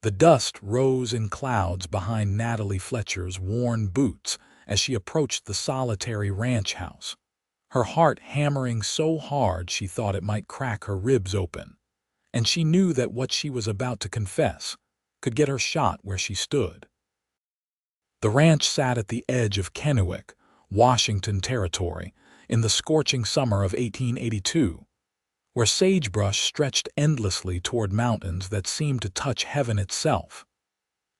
The dust rose in clouds behind Natalie Fletcher's worn boots as she approached the solitary ranch house, her heart hammering so hard she thought it might crack her ribs open. And she knew that what she was about to confess could get her shot where she stood. The ranch sat at the edge of Kennewick, Washington Territory, in the scorching summer of 1882, where sagebrush stretched endlessly toward mountains that seemed to touch heaven itself.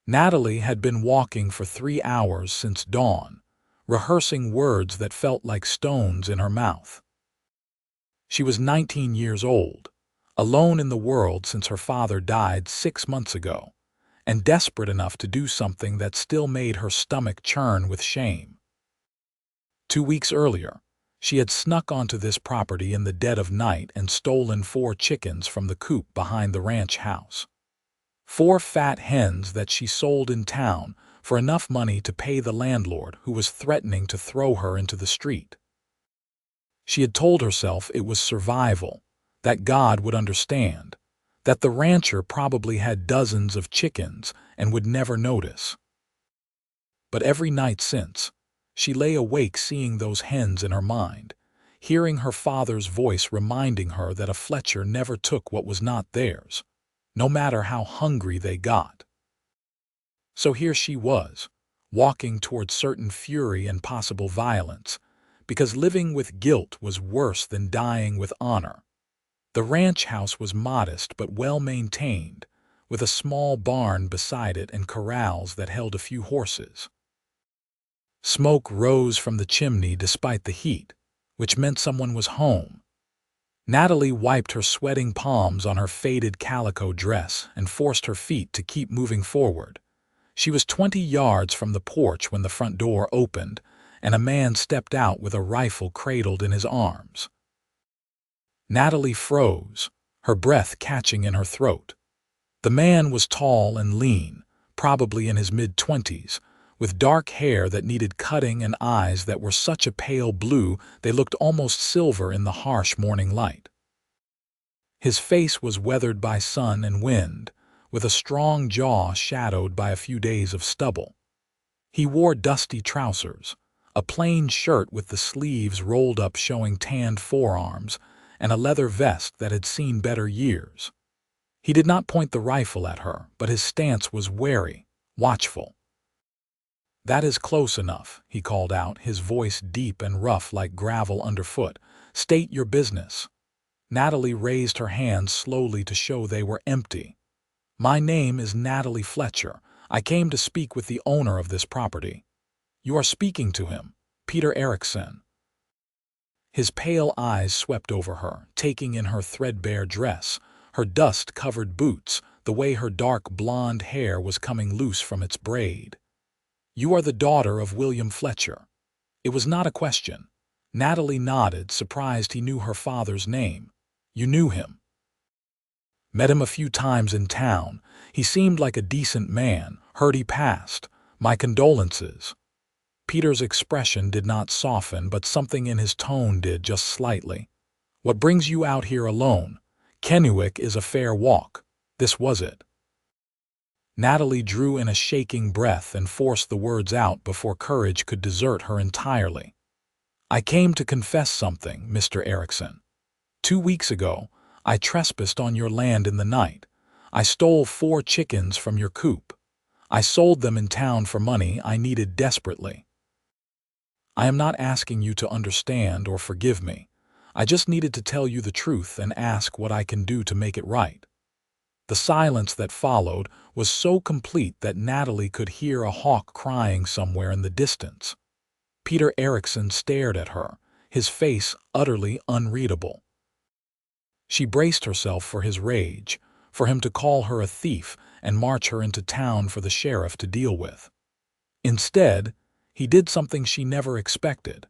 Natalie had been walking for 3 hours since dawn, rehearsing words that felt like stones in her mouth. She was 19 years old, alone in the world since her father died 6 months ago, and desperate enough to do something that still made her stomach churn with shame. 2 weeks earlier, she had snuck onto this property in the dead of night and stolen 4 chickens from the coop behind the ranch house. 4 fat hens that she sold in town for enough money to pay the landlord who was threatening to throw her into the street. She had told herself it was survival, that God would understand, that the rancher probably had dozens of chickens and would never notice. But every night since, she lay awake seeing those hens in her mind, hearing her father's voice reminding her that a Fletcher never took what was not theirs, no matter how hungry they got. So here she was, walking toward certain fury and possible violence, because living with guilt was worse than dying with honor. The ranch house was modest but well-maintained, with a small barn beside it and corrals that held a few horses. Smoke rose from the chimney despite the heat, which meant someone was home. Natalie wiped her sweating palms on her faded calico dress and forced her feet to keep moving forward. She was 20 yards from the porch when the front door opened, and a man stepped out with a rifle cradled in his arms. Natalie froze, her breath catching in her throat. The man was tall and lean, probably in his mid-20s, with dark hair that needed cutting and eyes that were such a pale blue they looked almost silver in the harsh morning light. His face was weathered by sun and wind, with a strong jaw shadowed by a few days of stubble. He wore dusty trousers, a plain shirt with the sleeves rolled up showing tanned forearms, and a leather vest that had seen better years. He did not point the rifle at her, but his stance was wary, watchful. "That is close enough," he called out, his voice deep and rough like gravel underfoot. "State your business." Natalie raised her hands slowly to show they were empty. "My name is Natalie Fletcher. I came to speak with the owner of this property." "You are speaking to him, Peter Erikson." His pale eyes swept over her, taking in her threadbare dress, her dust-covered boots, the way her dark blonde hair was coming loose from its braid. "You are the daughter of William Fletcher." It was not a question. Natalie nodded, surprised he knew her father's name. "You knew him." "Met him a few times in town. He seemed like a decent man. Heard he passed. My condolences." Peter's expression did not soften, but something in his tone did, just slightly. "What brings you out here alone? Kennewick is a fair walk." This was it. Natalie drew in a shaking breath and forced the words out before courage could desert her entirely. "I came to confess something, Mr. Erikson. 2 weeks ago, I trespassed on your land in the night. I stole 4 chickens from your coop. I sold them in town for money I needed desperately. I am not asking you to understand or forgive me. I just needed to tell you the truth and ask what I can do to make it right." The silence that followed was so complete that Natalie could hear a hawk crying somewhere in the distance. Peter Erikson stared at her, his face utterly unreadable. She braced herself for his rage, for him to call her a thief and march her into town for the sheriff to deal with. Instead, he did something she never expected.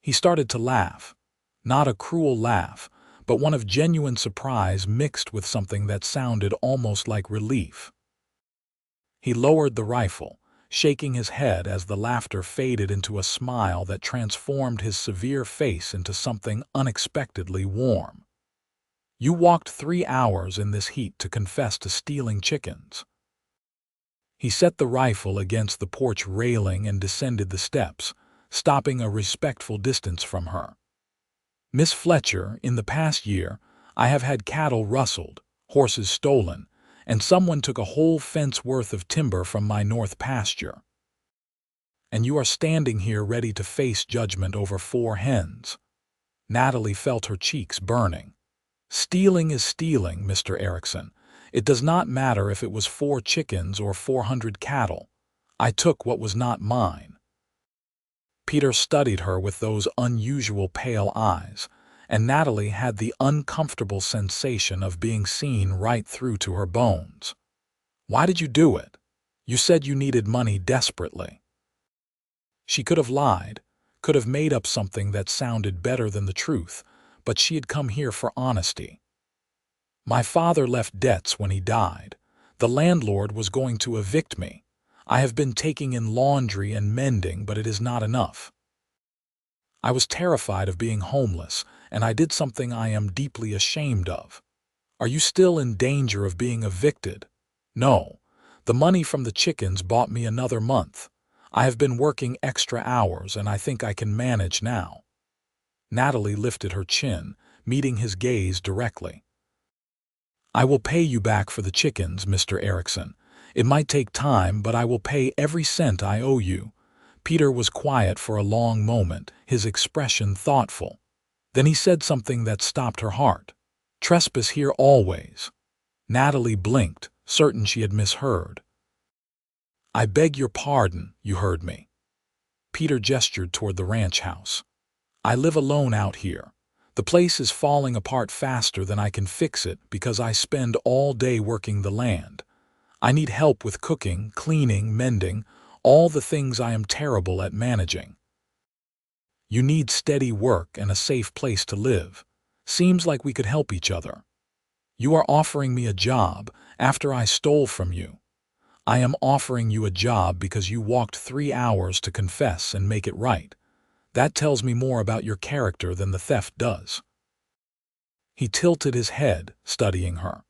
He started to laugh. Not a cruel laugh, but one of genuine surprise mixed with something that sounded almost like relief. He lowered the rifle, shaking his head as the laughter faded into a smile that transformed his severe face into something unexpectedly warm. "You walked 3 hours in this heat to confess to stealing chickens." He set the rifle against the porch railing and descended the steps, stopping a respectful distance from her. "Miss Fletcher, in the past year, I have had cattle rustled, horses stolen, and someone took a whole fence worth of timber from my north pasture. And you are standing here ready to face judgment over 4 hens." Natalie felt her cheeks burning. "Stealing is stealing, Mr. Erikson. It does not matter if it was 4 chickens or 400 cattle. I took what was not mine." Peter studied her with those unusual pale eyes, and Natalie had the uncomfortable sensation of being seen right through to her bones. "Why did you do it? You said you needed money desperately." She could have lied, could have made up something that sounded better than the truth, but she had come here for honesty. "My father left debts when he died. The landlord was going to evict me. I have been taking in laundry and mending, but it is not enough. I was terrified of being homeless, and I did something I am deeply ashamed of." "Are you still in danger of being evicted?" "No. The money from the chickens bought me another month. I have been working extra hours, and I think I can manage now." Natalie lifted her chin, meeting his gaze directly. "I will pay you back for the chickens, Mr. Erikson. It might take time, but I will pay every cent I owe you." Peter was quiet for a long moment, his expression thoughtful. Then he said something that stopped her heart. "Trespass here always." Natalie blinked, certain she had misheard. "I beg your pardon, you heard me." Peter gestured toward the ranch house. "I live alone out here. The place is falling apart faster than I can fix it because I spend all day working the land. I need help with cooking, cleaning, mending, all the things I am terrible at managing. You need steady work and a safe place to live. Seems like we could help each other. You are offering me a job after I stole from you. I am offering you a job because you walked 3 hours to confess and make it right. That tells me more about your character than the theft does." He tilted his head, studying her.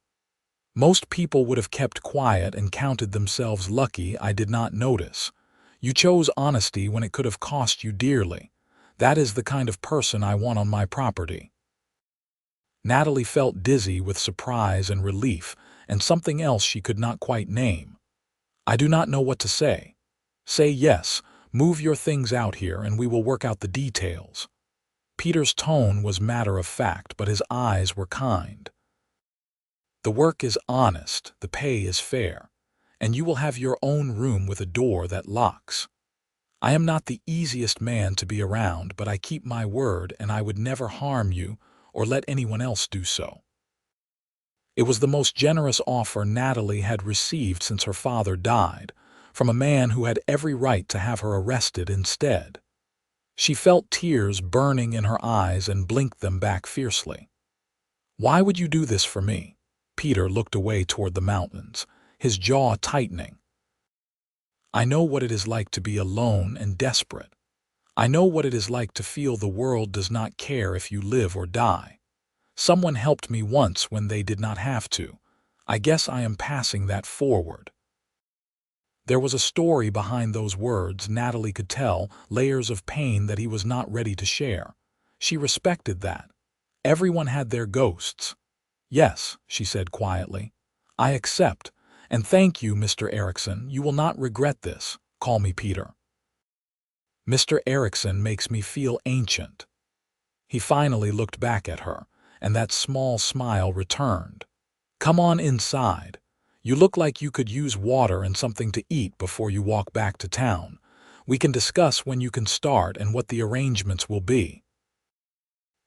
"Most people would have kept quiet and counted themselves lucky I did not notice. You chose honesty when it could have cost you dearly. That is the kind of person I want on my property." Natalie felt dizzy with surprise and relief, and something else she could not quite name. "I do not know what to say." "Say yes, move your things out here and we will work out the details." Peter's tone was matter-of-fact, but his eyes were kind. "The work is honest, the pay is fair, and you will have your own room with a door that locks. I am not the easiest man to be around, but I keep my word and I would never harm you or let anyone else do so." It was the most generous offer Natalie had received since her father died, from a man who had every right to have her arrested instead. She felt tears burning in her eyes and blinked them back fiercely. "Why would you do this for me?" Peter looked away toward the mountains, his jaw tightening. "I know what it is like to be alone and desperate. I know what it is like to feel the world does not care if you live or die. Someone helped me once when they did not have to. I guess I am passing that forward." There was a story behind those words. Natalie could tell, layers of pain that he was not ready to share. She respected that. Everyone had their ghosts. "Yes," she said quietly. "I accept. And thank you, Mr. Erikson. You will not regret this. Call me Peter." "Mr. Erikson makes me feel ancient." He finally looked back at her, and that small smile returned. "Come on inside. You look like you could use water and something to eat before you walk back to town. We can discuss when you can start and what the arrangements will be."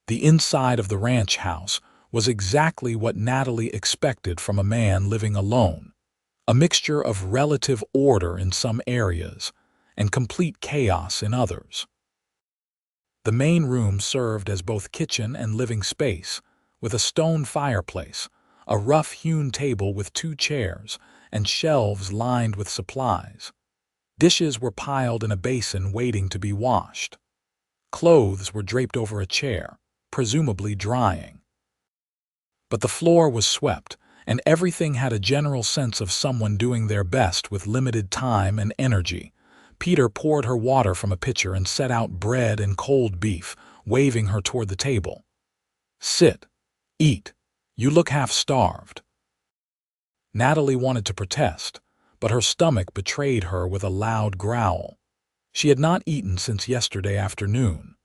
The inside of the ranch house was exactly what Natalie expected from a man living alone. A mixture of relative order in some areas and complete chaos in others. The main room served as both kitchen and living space, with a stone fireplace, a rough-hewn table with 2 chairs, and shelves lined with supplies. Dishes were piled in a basin waiting to be washed. Clothes were draped over a chair, presumably drying. But the floor was swept, and everything had a general sense of someone doing their best with limited time and energy. Peter poured her water from a pitcher and set out bread and cold beef, waving her toward the table. "Sit. Eat. You look half-starved." Natalie wanted to protest, but her stomach betrayed her with a loud growl. She had not eaten since yesterday afternoon.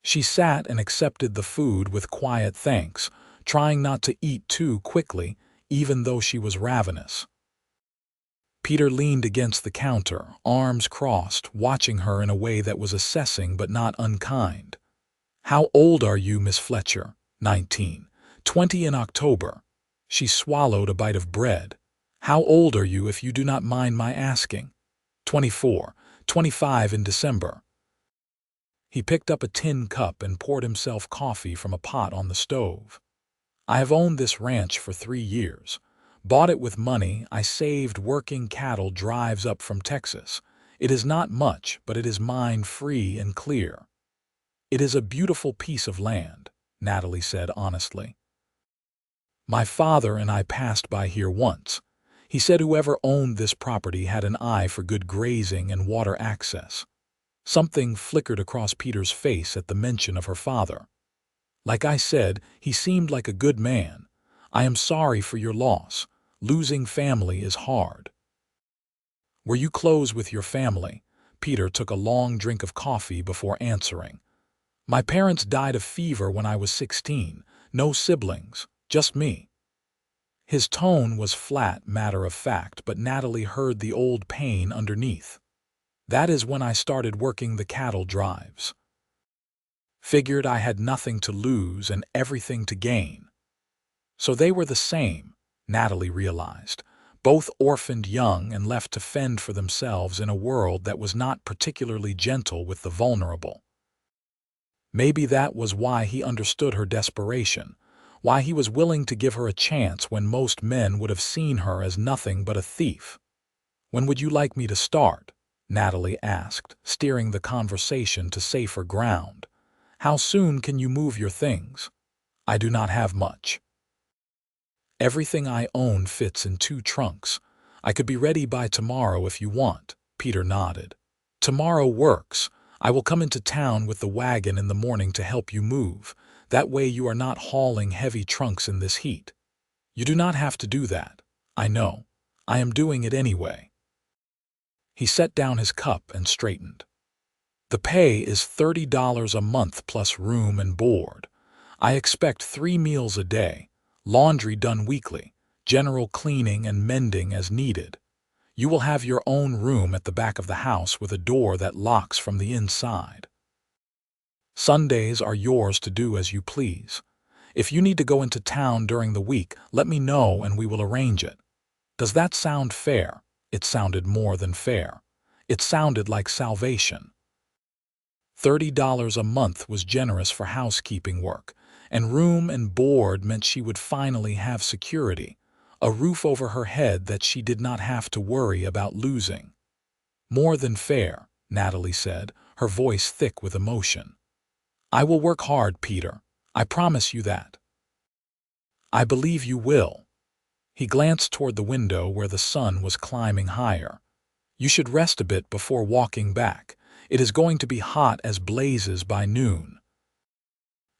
She sat and accepted the food with quiet thanks, trying not to eat too quickly, even though she was ravenous. Peter leaned against the counter, arms crossed, watching her in a way that was assessing but not unkind. "How old are you, Miss Fletcher?" 19. 20 in October. She swallowed a bite of bread. "How old are you, if you do not mind my asking?" 24. 25 in December. He picked up a tin cup and poured himself coffee from a pot on the stove. "I have owned this ranch for 3 years. Bought it with money I saved working cattle drives up from Texas. It is not much, but it is mine free and clear." "It is a beautiful piece of land," Natalie said honestly. "My father and I passed by here once. He said whoever owned this property had an eye for good grazing and water access." Something flickered across Peter's face at the mention of her father. "Like I said, he seemed like a good man. I am sorry for your loss. Losing family is hard." "Were you close with your family?" Peter took a long drink of coffee before answering. "My parents died of fever when I was 16. No siblings, just me." His tone was flat, matter-of-fact, but Natalie heard the old pain underneath. "That is when I started working the cattle drives. Figured I had nothing to lose and everything to gain." So they were the same, Natalie realized, both orphaned young and left to fend for themselves in a world that was not particularly gentle with the vulnerable. Maybe that was why he understood her desperation, why he was willing to give her a chance when most men would have seen her as nothing but a thief. "When would you like me to start?" Natalie asked, steering the conversation to safer ground. "How soon can you move your things?" "I do not have much. Everything I own fits in 2 trunks. I could be ready by tomorrow if you want." Peter nodded. "Tomorrow works. I will come into town with the wagon in the morning to help you move. That way you are not hauling heavy trunks in this heat." "You do not have to do that. I know. I am doing it anyway." He set down his cup and straightened. "The pay is $30 a month plus room and board. I expect 3 meals a day, laundry done weekly, general cleaning and mending as needed. You will have your own room at the back of the house with a door that locks from the inside. Sundays are yours to do as you please. If you need to go into town during the week, let me know and we will arrange it." Does that sound fair? It sounded more than fair. It sounded like salvation. $30 a month was generous for housekeeping work, and room and board meant she would finally have security, a roof over her head that she did not have to worry about losing. "More than fair," Natalie said, her voice thick with emotion. "I will work hard, Peter. I promise you that." "I believe you will." He glanced toward the window where the sun was climbing higher. "You should rest a bit before walking back. It is going to be hot as blazes by noon."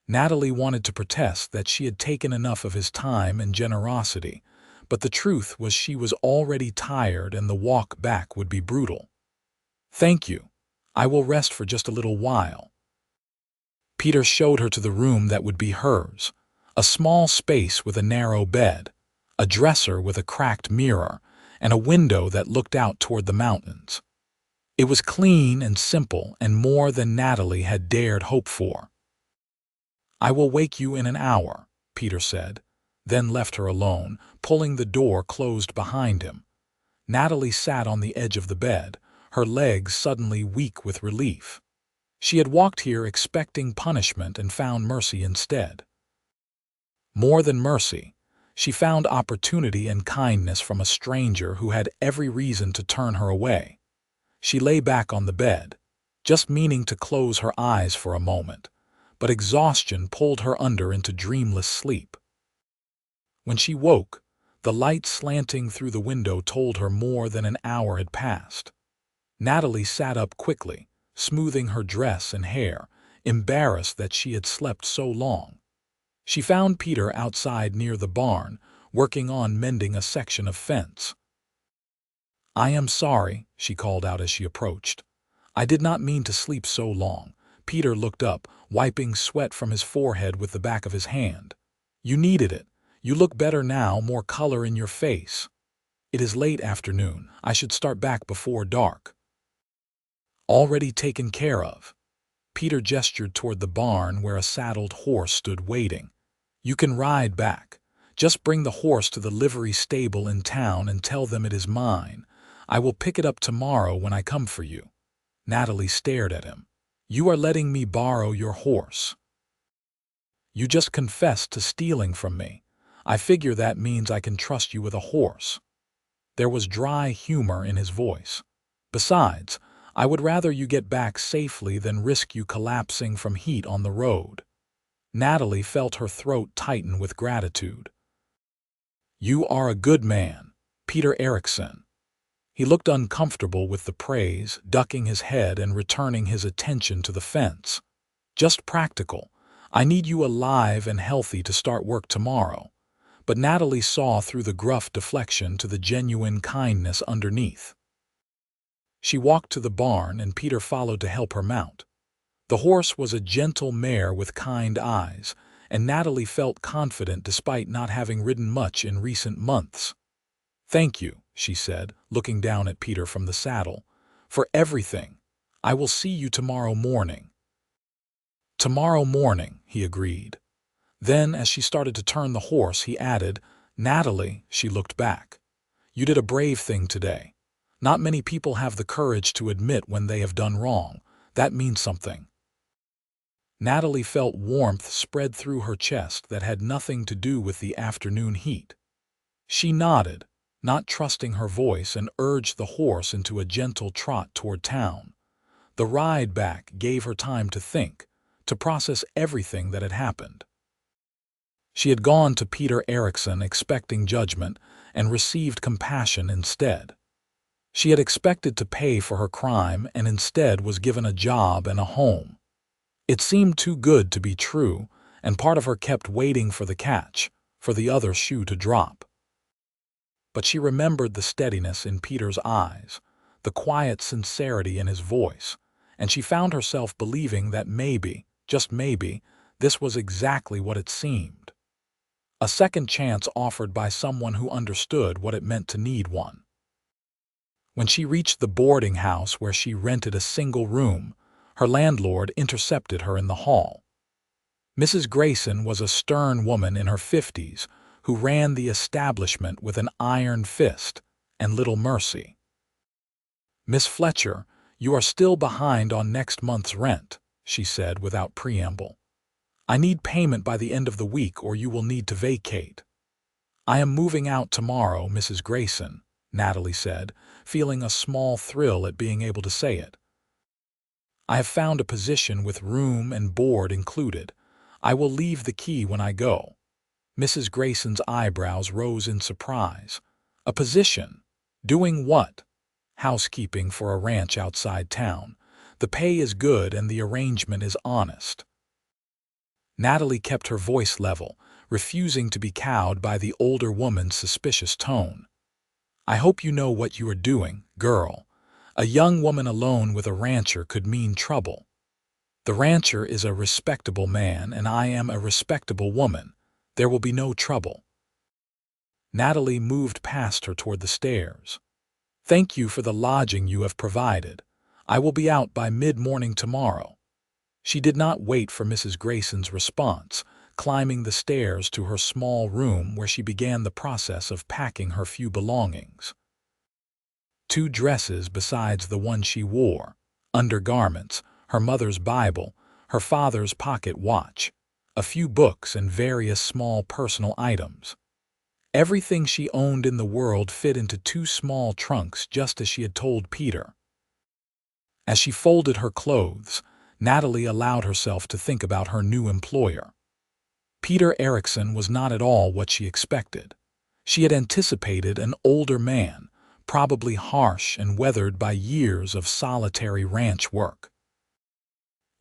Natalie wanted to protest that she had taken enough of his time and generosity, but the truth was she was already tired and the walk back would be brutal. "Thank you. I will rest for just a little while." Peter showed her to the room that would be hers, a small space with a narrow bed, a dresser with a cracked mirror, and a window that looked out toward the mountains. It was clean and simple and more than Natalie had dared hope for. "I will wake you in an hour," Peter said, then left her alone, pulling the door closed behind him. Natalie sat on the edge of the bed, her legs suddenly weak with relief. She had walked here expecting punishment and found mercy instead. More than mercy, she found opportunity and kindness from a stranger who had every reason to turn her away. She lay back on the bed, just meaning to close her eyes for a moment, but exhaustion pulled her under into dreamless sleep. When she woke, The light slanting through the window told her more than an hour had passed. Natalie sat up quickly, smoothing her dress and hair, embarrassed that she had slept so long. She found Peter outside near the barn, working on mending a section of fence. "I am sorry," she called out as she approached. "I did not mean to sleep so long." Peter looked up, wiping sweat from his forehead with the back of his hand. "You needed it. You look better now, more color in your face. It is late afternoon. I should start back before dark." "Already taken care of." Peter gestured toward the barn where a saddled horse stood waiting. "You can ride back. Just bring the horse to the livery stable in town and tell them it is mine. I will pick it up tomorrow when I come for you." Natalie stared at him. "You are letting me borrow your horse. You just confessed to stealing from me. I figure that means I can trust you with a horse." There was dry humor in his voice. "Besides, I would rather you get back safely than risk you collapsing from heat on the road." Natalie felt her throat tighten with gratitude. "You are a good man, Peter Erikson." He looked uncomfortable with the praise, ducking his head and returning his attention to the fence. "Just practical. I need you alive and healthy to start work tomorrow." But Natalie saw through the gruff deflection to the genuine kindness underneath. She walked to the barn and Peter followed to help her mount. The horse was a gentle mare with kind eyes, and Natalie felt confident despite not having ridden much in recent months. "Thank you," she said, looking down at Peter from the saddle, "for everything. I will see you tomorrow morning." "Tomorrow morning," he agreed. Then, as she started to turn the horse, he added, "Natalie," she looked back. "You did a brave thing today. Not many people have the courage to admit when they have done wrong. That means something." Natalie felt warmth spread through her chest that had nothing to do with the afternoon heat. She nodded, not trusting her voice, and urged the horse into a gentle trot toward town. The ride back gave her time to think, to process everything that had happened. She had gone to Peter Erikson expecting judgment and received compassion instead. She had expected to pay for her crime and instead was given a job and a home. It seemed too good to be true, and part of her kept waiting for the catch, for the other shoe to drop. But she remembered the steadiness in Peter's eyes, the quiet sincerity in his voice, and she found herself believing that maybe, just maybe, this was exactly what it seemed. A second chance offered by someone who understood what it meant to need one. When she reached the boarding house where she rented a single room, her landlord intercepted her in the hall. Mrs. Grayson was a stern woman in her 50s who ran the establishment with an iron fist and little mercy. "Miss Fletcher, you are still behind on next month's rent," she said without preamble. "I need payment by the end of the week or you will need to vacate." "I am moving out tomorrow, Mrs. Grayson," Natalie said, feeling a small thrill at being able to say it. "I have found a position with room and board included. I will leave the key when I go." Mrs. Grayson's eyebrows rose in surprise. "A position? Doing what?" "Housekeeping for a ranch outside town. The pay is good and the arrangement is honest." Natalie kept her voice level, refusing to be cowed by the older woman's suspicious tone. "I hope you know what you are doing, girl. A young woman alone with a rancher could mean trouble. The rancher is a respectable man and I am a respectable woman. There will be no trouble." Natalie moved past her toward the stairs. "Thank you for the lodging you have provided. I will be out by mid-morning tomorrow." She did not wait for Mrs. Grayson's response, climbing the stairs to her small room where she began the process of packing her few belongings. 2 dresses besides the one she wore, undergarments, her mother's Bible, her father's pocket watch, a few books and various small personal items. Everything she owned in the world fit into 2 small trunks just as she had told Peter. As she folded her clothes, Natalie allowed herself to think about her new employer. Peter Erikson was not at all what she expected. She had anticipated an older man, probably harsh and weathered by years of solitary ranch work.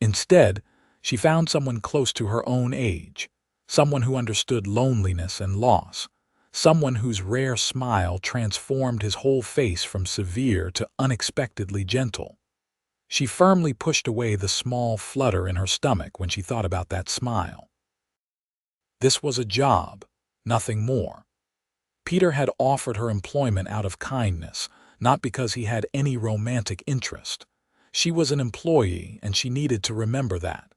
Instead, she found someone close to her own age, someone who understood loneliness and loss, someone whose rare smile transformed his whole face from severe to unexpectedly gentle. She firmly pushed away the small flutter in her stomach when she thought about that smile. This was a job, nothing more. Peter had offered her employment out of kindness, not because he had any romantic interest. She was an employee, and she needed to remember that.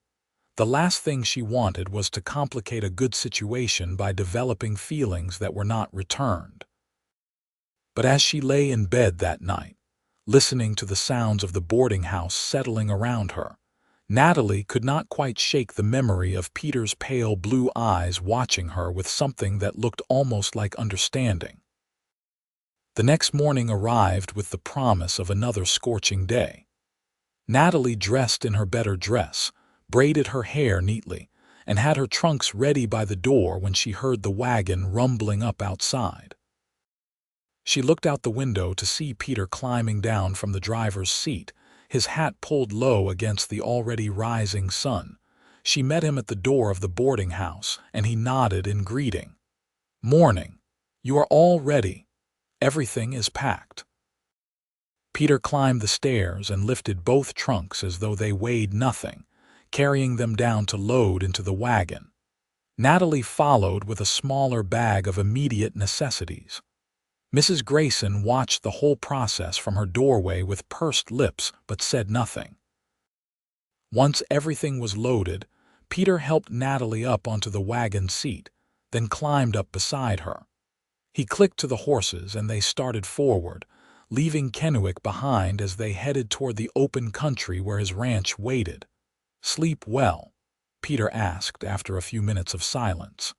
The last thing she wanted was to complicate a good situation by developing feelings that were not returned. But as she lay in bed that night, listening to the sounds of the boarding house settling around her, Natalie could not quite shake the memory of Peter's pale blue eyes watching her with something that looked almost like understanding. The next morning arrived with the promise of another scorching day. Natalie dressed in her better dress, braided her hair neatly, and had her trunks ready by the door when she heard the wagon rumbling up outside. She looked out the window to see Peter climbing down from the driver's seat, his hat pulled low against the already rising sun. She met him at the door of the boarding house, and he nodded in greeting. "Morning. You are all ready. Everything is packed." Peter climbed the stairs and lifted both trunks as though they weighed nothing, carrying them down to load into the wagon. Natalie followed with a smaller bag of immediate necessities. Mrs. Grayson watched the whole process from her doorway with pursed lips but said nothing. Once everything was loaded, Peter helped Natalie up onto the wagon seat, then climbed up beside her. He clicked to the horses and they started forward, leaving Kennewick behind as they headed toward the open country where his ranch waited. "Sleep well?" Peter asked after a few minutes of silence.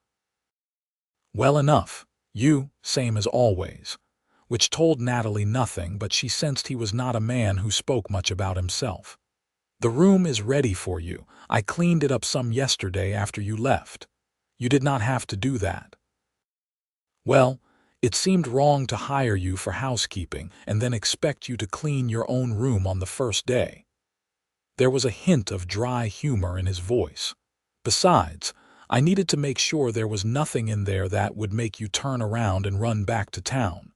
"Well enough. You, same as always," which told Natalie nothing, but she sensed he was not a man who spoke much about himself. "The room is ready for you. I cleaned it up some yesterday after you left. You did not have to do that." "Well, it seemed wrong to hire you for housekeeping and then expect you to clean your own room on the first day." There was a hint of dry humor in his voice. "Besides, I needed to make sure there was nothing in there that would make you turn around and run back to town."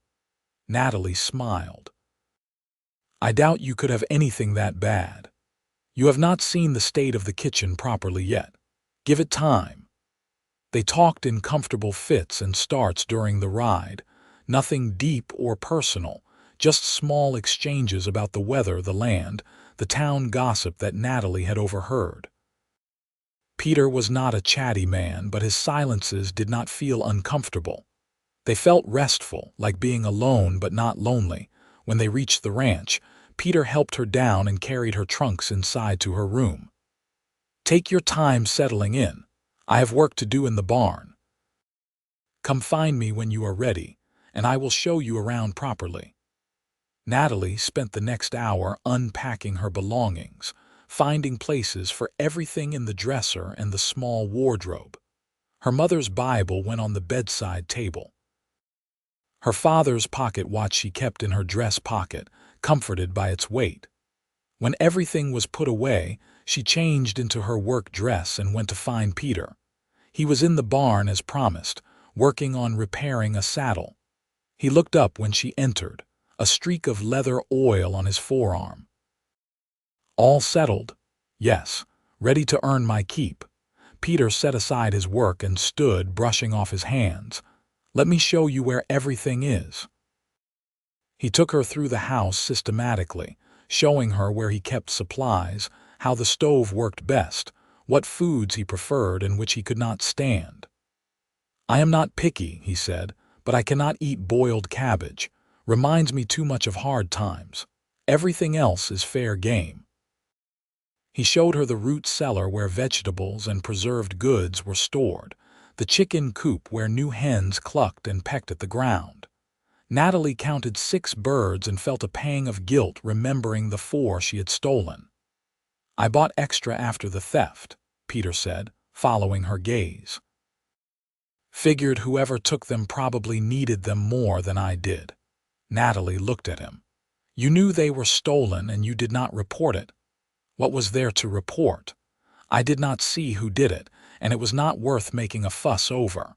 Natalie smiled. "I doubt you could have anything that bad. You have not seen the state of the kitchen properly yet. Give it time." They talked in comfortable fits and starts during the ride, nothing deep or personal, just small exchanges about the weather, the land, the town gossip that Natalie had overheard. Peter was not a chatty man, but his silences did not feel uncomfortable. They felt restful, like being alone but not lonely. When they reached the ranch, Peter helped her down and carried her trunks inside to her room. "Take your time settling in. I have work to do in the barn. Come find me when you are ready, and I will show you around properly." Natalie spent the next hour unpacking her belongings, finding places for everything in the dresser and the small wardrobe. Her mother's Bible went on the bedside table. Her father's pocket watch she kept in her dress pocket, comforted by its weight. When everything was put away, she changed into her work dress and went to find Peter. He was in the barn as promised, working on repairing a saddle. He looked up when she entered, a streak of leather oil on his forearm. "All settled?" "Yes, ready to earn my keep." Peter set aside his work and stood, brushing off his hands. "Let me show you where everything is." He took her through the house systematically, showing her where he kept supplies, how the stove worked best, what foods he preferred and which he could not stand. "I am not picky," he said, "but I cannot eat boiled cabbage. Reminds me too much of hard times. Everything else is fair game." He showed her the root cellar where vegetables and preserved goods were stored, the chicken coop where new hens clucked and pecked at the ground. Natalie counted 6 birds and felt a pang of guilt remembering the 4 she had stolen. "I bought extra after the theft," Peter said, following her gaze. Figured whoever took them probably needed them more than I did. Natalie looked at him. You knew they were stolen and you did not report it. What was there to report? I did not see who did it, and it was not worth making a fuss over.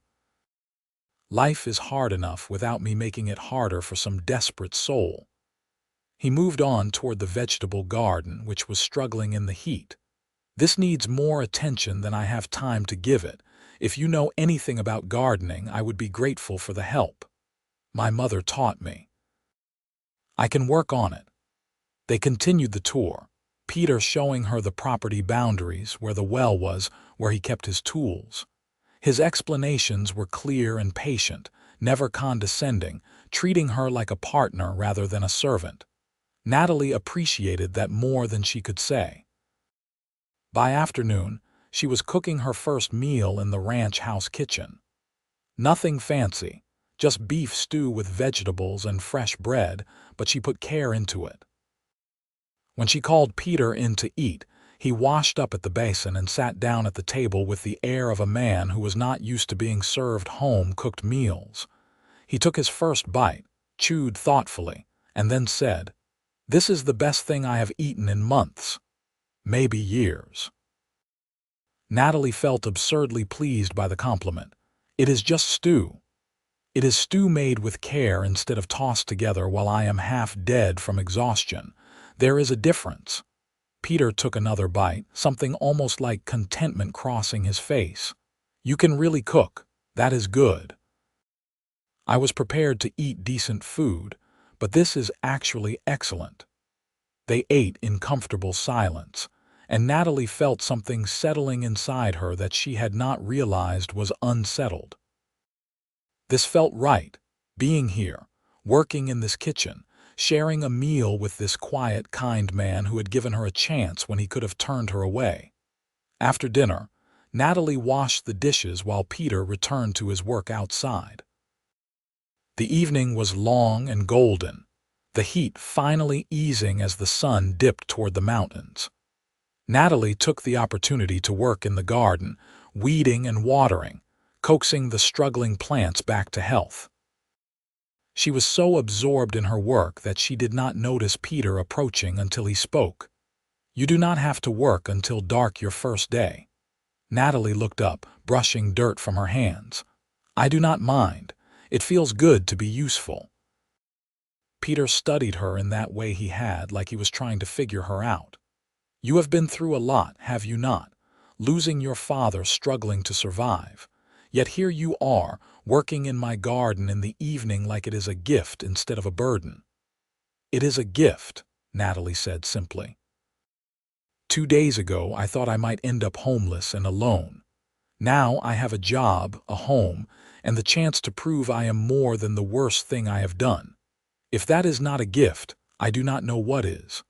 Life is hard enough without me making it harder for some desperate soul. He moved on toward the vegetable garden, which was struggling in the heat. This needs more attention than I have time to give it. If you know anything about gardening, I would be grateful for the help. My mother taught me. I can work on it. They continued the tour, Peter showing her the property boundaries, where the well was, where he kept his tools. His explanations were clear and patient, never condescending, treating her like a partner rather than a servant. Natalie appreciated that more than she could say. By afternoon, she was cooking her first meal in the ranch house kitchen. Nothing fancy, just beef stew with vegetables and fresh bread, but she put care into it. When she called Peter in to eat, he washed up at the basin and sat down at the table with the air of a man who was not used to being served home-cooked meals. He took his first bite, chewed thoughtfully, and then said, "This is the best thing I have eaten in months, maybe years." Natalie felt absurdly pleased by the compliment. It is just stew. It is stew made with care instead of tossed together while I am half dead from exhaustion. There is a difference. Peter took another bite, something almost like contentment crossing his face. You can really cook. That is good. I was prepared to eat decent food, but this is actually excellent. They ate in comfortable silence, and Natalie felt something settling inside her that she had not realized was unsettled. This felt right, being here, working in this kitchen, sharing a meal with this quiet, kind man who had given her a chance when he could have turned her away. After dinner, Natalie washed the dishes while Peter returned to his work outside. The evening was long and golden, the heat finally easing as the sun dipped toward the mountains. Natalie took the opportunity to work in the garden, weeding and watering, coaxing the struggling plants back to health. She was so absorbed in her work that she did not notice Peter approaching until he spoke. "You do not have to work until dark your first day." Natalie looked up, brushing dirt from her hands. "I do not mind. It feels good to be useful." Peter studied her in that way he had, like he was trying to figure her out. "You have been through a lot, have you not? Losing your father, struggling to survive. Yet here you are, working in my garden in the evening like it is a gift instead of a burden." "It is a gift," Natalie said simply. 2 days ago, I thought I might end up homeless and alone. Now I have a job, a home, and the chance to prove I am more than the worst thing I have done. If that is not a gift, I do not know what is."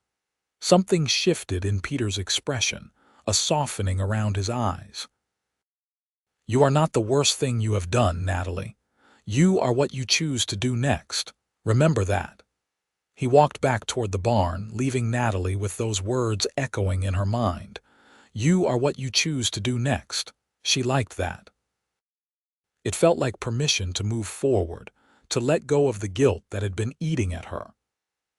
Something shifted in Peter's expression, a softening around his eyes. "You are not the worst thing you have done, Natalie. You are what you choose to do next. Remember that." He walked back toward the barn, leaving Natalie with those words echoing in her mind. "You are what you choose to do next." She liked that. It felt like permission to move forward, to let go of the guilt that had been eating at her.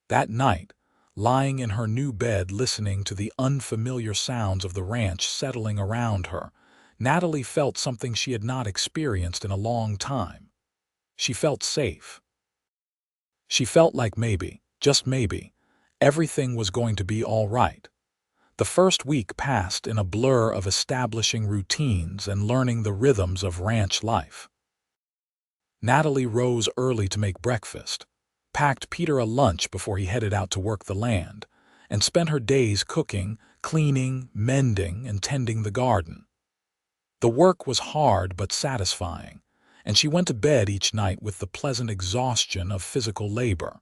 That night, lying in her new bed listening to the unfamiliar sounds of the ranch settling around her, Natalie felt something she had not experienced in a long time. She felt safe. She felt like maybe, just maybe, everything was going to be all right. The first week passed in a blur of establishing routines and learning the rhythms of ranch life. Natalie rose early to make breakfast, packed Peter a lunch before he headed out to work the land, and spent her days cooking, cleaning, mending, and tending the garden. The work was hard but satisfying, and she went to bed each night with the pleasant exhaustion of physical labor.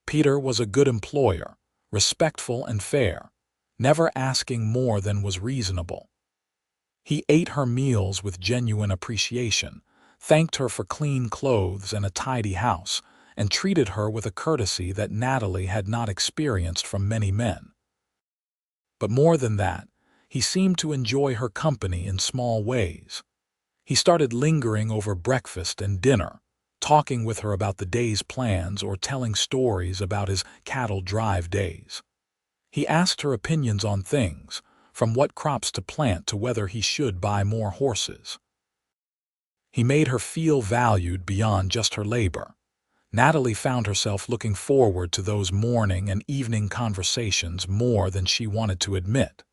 Peter was a good employer, respectful and fair, never asking more than was reasonable. He ate her meals with genuine appreciation, thanked her for clean clothes and a tidy house, and treated her with a courtesy that Natalie had not experienced from many men. But more than that, he seemed to enjoy her company in small ways. He started lingering over breakfast and dinner, talking with her about the day's plans or telling stories about his cattle drive days. He asked her opinions on things, from what crops to plant to whether he should buy more horses. He made her feel valued beyond just her labor. Natalie found herself looking forward to those morning and evening conversations more than she wanted to admit.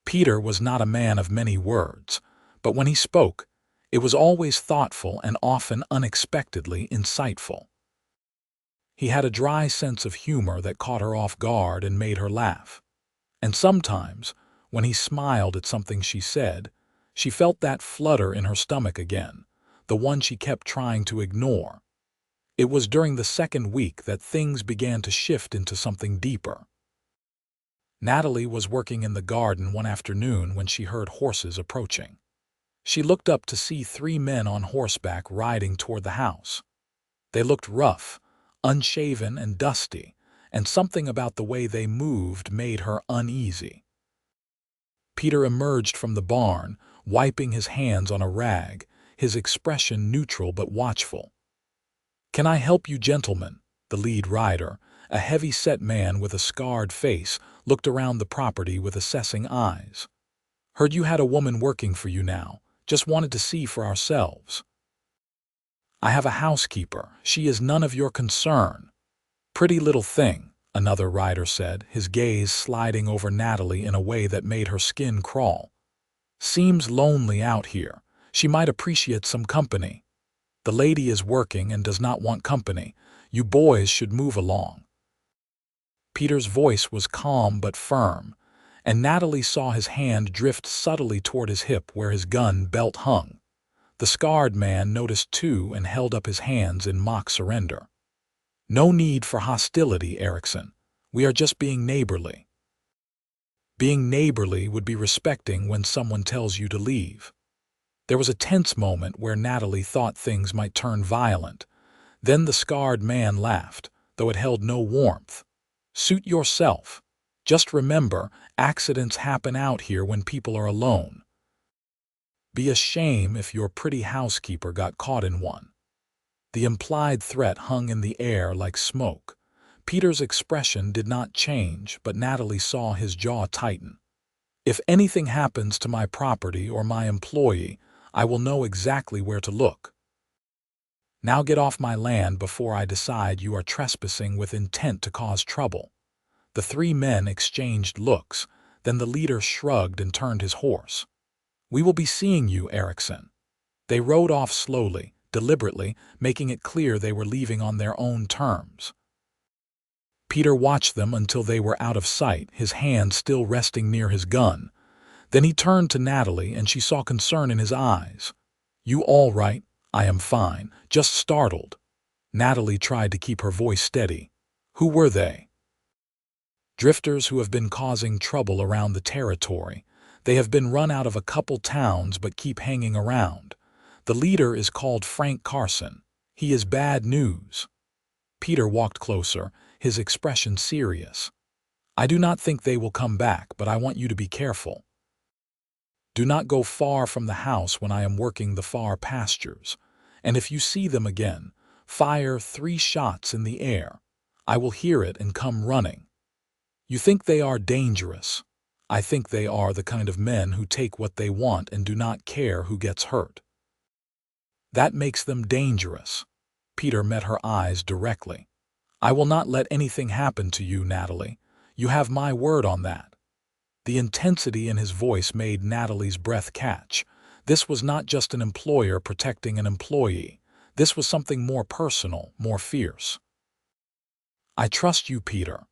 Peter was not a man of many words, but when he spoke, it was always thoughtful and often unexpectedly insightful. He had a dry sense of humor that caught her off guard and made her laugh. And sometimes, when he smiled at something she said, she felt that flutter in her stomach again, the one she kept trying to ignore. It was during the second week that things began to shift into something deeper. Natalie was working in the garden one afternoon when she heard horses approaching. She looked up to see 3 men on horseback riding toward the house. They looked rough, unshaven and dusty, and something about the way they moved made her uneasy. Peter emerged from the barn, wiping his hands on a rag, his expression neutral but watchful. "Can I help you, gentlemen?" The lead rider, a heavy-set man with a scarred face, looked around the property with assessing eyes. "Heard you had a woman working for you now. Just wanted to see for ourselves." "I have a housekeeper. She is none of your concern." "Pretty little thing," another rider said, his gaze sliding over Natalie in a way that made her skin crawl. "Seems lonely out here. She might appreciate some company." "The lady is working and does not want company. You boys should move along." Peter's voice was calm but firm, and Natalie saw his hand drift subtly toward his hip where his gun belt hung. The scarred man noticed too and held up his hands in mock surrender. "No need for hostility, Erikson. We are just being neighborly." Being neighborly would be respecting when someone tells you to leave. There was a tense moment where Natalie thought things might turn violent. Then the scarred man laughed, though it held no warmth. "Suit yourself. Just remember, accidents happen out here when people are alone. Be a shame if your pretty housekeeper got caught in one." The implied threat hung in the air like smoke. Peter's expression did not change, but Natalie saw his jaw tighten. "If anything happens to my property or my employee, I will know exactly where to look. Now get off my land before I decide you are trespassing with intent to cause trouble." The 3 men exchanged looks, then the leader shrugged and turned his horse. "We will be seeing you, Erikson." They rode off slowly, deliberately, making it clear they were leaving on their own terms. Peter watched them until they were out of sight, his hand still resting near his gun. Then he turned to Natalie and she saw concern in his eyes. "You all right?" "I am fine, just startled." Natalie tried to keep her voice steady. "Who were they?" "Drifters who have been causing trouble around the territory. They have been run out of a couple towns but keep hanging around. The leader is called Frank Carson. He is bad news." Peter walked closer, his expression serious. "I do not think they will come back, but I want you to be careful. Do not go far from the house when I am working the far pastures, and if you see them again, fire 3 shots in the air. I will hear it and come running. You think they are dangerous. I think they are the kind of men who take what they want and do not care who gets hurt. That makes them dangerous." Peter met her eyes directly. "I will not let anything happen to you, Natalie. You have my word on that." The intensity in his voice made Natalie's breath catch. This was not just an employer protecting an employee. This was something more personal, more fierce. "I trust you, Peter."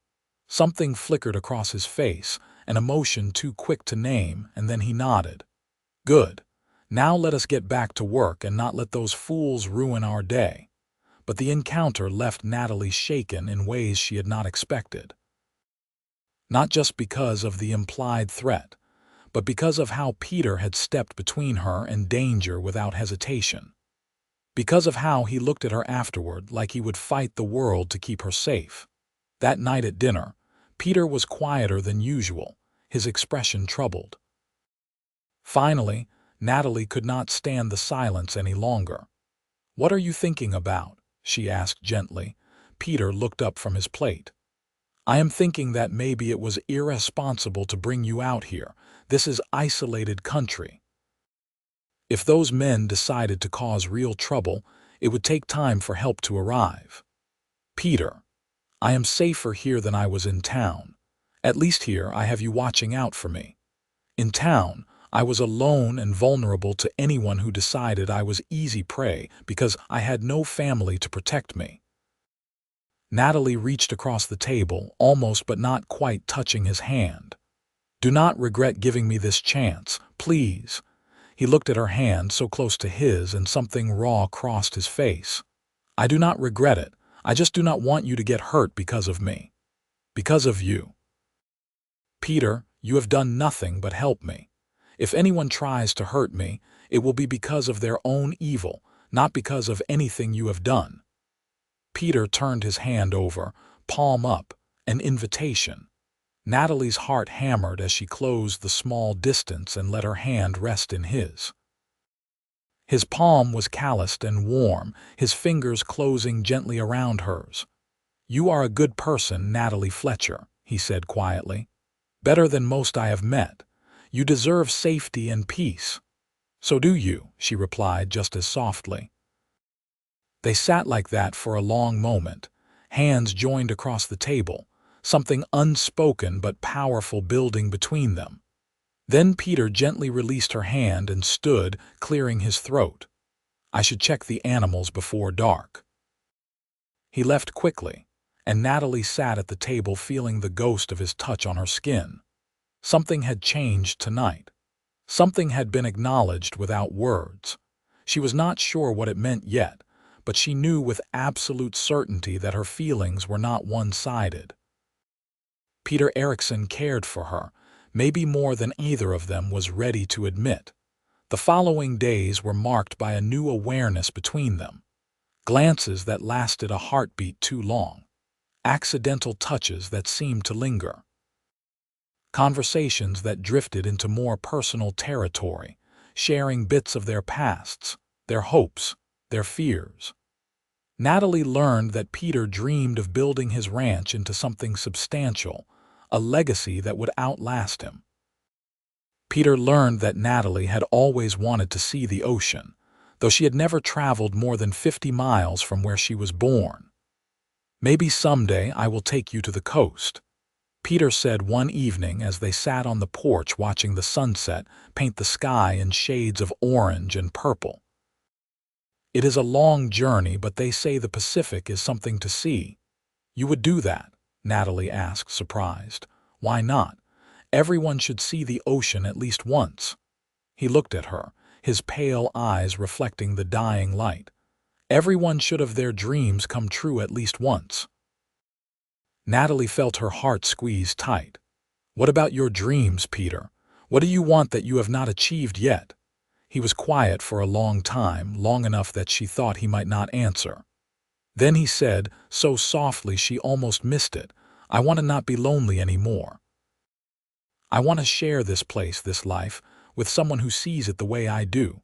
Something flickered across his face, an emotion too quick to name, and then he nodded. "Good. Now let us get back to work and not let those fools ruin our day." But the encounter left Natalie shaken in ways she had not expected. Not just because of the implied threat, but because of how Peter had stepped between her and danger without hesitation. Because of how he looked at her afterward like he would fight the world to keep her safe. That night at dinner, Peter was quieter than usual, his expression troubled. Finally, Natalie could not stand the silence any longer. "What are you thinking about?" she asked gently. Peter looked up from his plate. "I am thinking that maybe it was irresponsible to bring you out here. This is isolated country. If those men decided to cause real trouble, it would take time for help to arrive. Peter, I am safer here than I was in town. At least here I have you watching out for me. In town, I was alone and vulnerable to anyone who decided I was easy prey because I had no family to protect me." Natalie reached across the table, almost but not quite touching his hand. "Do not regret giving me this chance, please." He looked at her hand so close to his and something raw crossed his face. "I do not regret it. I just do not want you to get hurt because of me. Because of you. Peter, you have done nothing but help me. If anyone tries to hurt me, it will be because of their own evil, not because of anything you have done." Peter turned his hand over, palm up, an invitation. Natalie's heart hammered as she closed the small distance and let her hand rest in his. His palm was calloused and warm, his fingers closing gently around hers. "You are a good person, Natalie Fletcher," he said quietly. "Better than most I have met. You deserve safety and peace." "So do you," she replied just as softly. They sat like that for a long moment, hands joined across the table, something unspoken but powerful building between them. Then Peter gently released her hand and stood, clearing his throat. "I should check the animals before dark." He left quickly, and Natalie sat at the table feeling the ghost of his touch on her skin. Something had changed tonight. Something had been acknowledged without words. She was not sure what it meant yet, but she knew with absolute certainty that her feelings were not one-sided. Peter Erikson cared for her, maybe more than either of them was ready to admit. The following days were marked by a new awareness between them. Glances that lasted a heartbeat too long. Accidental touches that seemed to linger. Conversations that drifted into more personal territory, sharing bits of their pasts, their hopes, their fears. Natalie learned that Peter dreamed of building his ranch into something substantial, a legacy that would outlast him. Peter learned that Natalie had always wanted to see the ocean, though she had never traveled more than 50 miles from where she was born. "Maybe someday I will take you to the coast," Peter said one evening as they sat on the porch watching the sunset paint the sky in shades of orange and purple. "It is a long journey, but they say the Pacific is something to see." "You would do that?" Natalie asked, surprised. "Why not? Everyone should see the ocean at least once." He looked at her, his pale eyes reflecting the dying light. "Everyone should have their dreams come true at least once." Natalie felt her heart squeeze tight. "What about your dreams, Peter? What do you want that you have not achieved yet?" He was quiet for a long time, long enough that she thought he might not answer. Then he said, so softly she almost missed it, "I want to not be lonely anymore. I want to share this place, this life, with someone who sees it the way I do.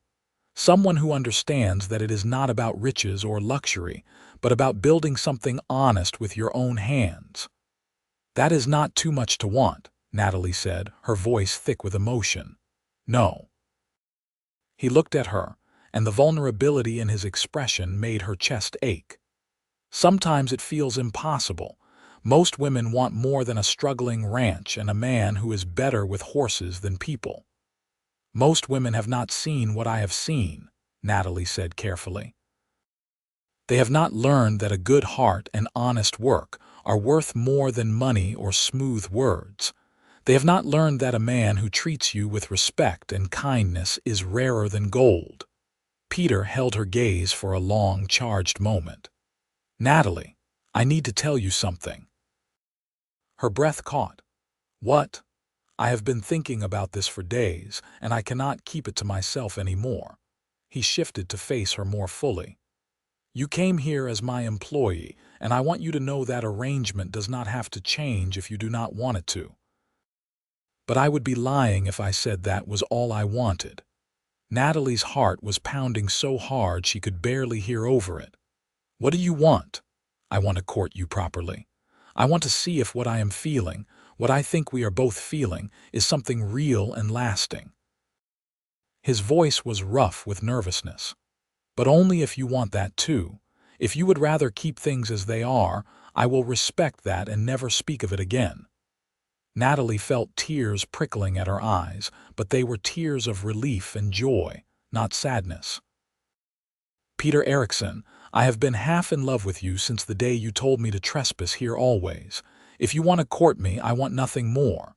Someone who understands that it is not about riches or luxury, but about building something honest with your own hands." "That is not too much to want," Natalie said, her voice thick with emotion. "No." He looked at her, and the vulnerability in his expression made her chest ache. "Sometimes it feels impossible. Most women want more than a struggling ranch and a man who is better with horses than people." "Most women have not seen what I have seen," Natalie said carefully. "They have not learned that a good heart and honest work are worth more than money or smooth words. They have not learned that a man who treats you with respect and kindness is rarer than gold." Peter held her gaze for a long, charged moment. "Natalie, I need to tell you something." Her breath caught. "What?" "I have been thinking about this for days, and I cannot keep it to myself anymore." He shifted to face her more fully. "You came here as my employee, and I want you to know that arrangement does not have to change if you do not want it to. But I would be lying if I said that was all I wanted." Natalie's heart was pounding so hard she could barely hear over it. "What do you want?" "I want to court you properly. I want to see if what I am feeling, what I think we are both feeling, is something real and lasting." His voice was rough with nervousness. "But only if you want that too. If you would rather keep things as they are, I will respect that and never speak of it again." Natalie felt tears prickling at her eyes, but they were tears of relief and joy, not sadness. "Peter Erikson, I have been half in love with you since the day you told me to trespass here always. If you want to court me, I want nothing more."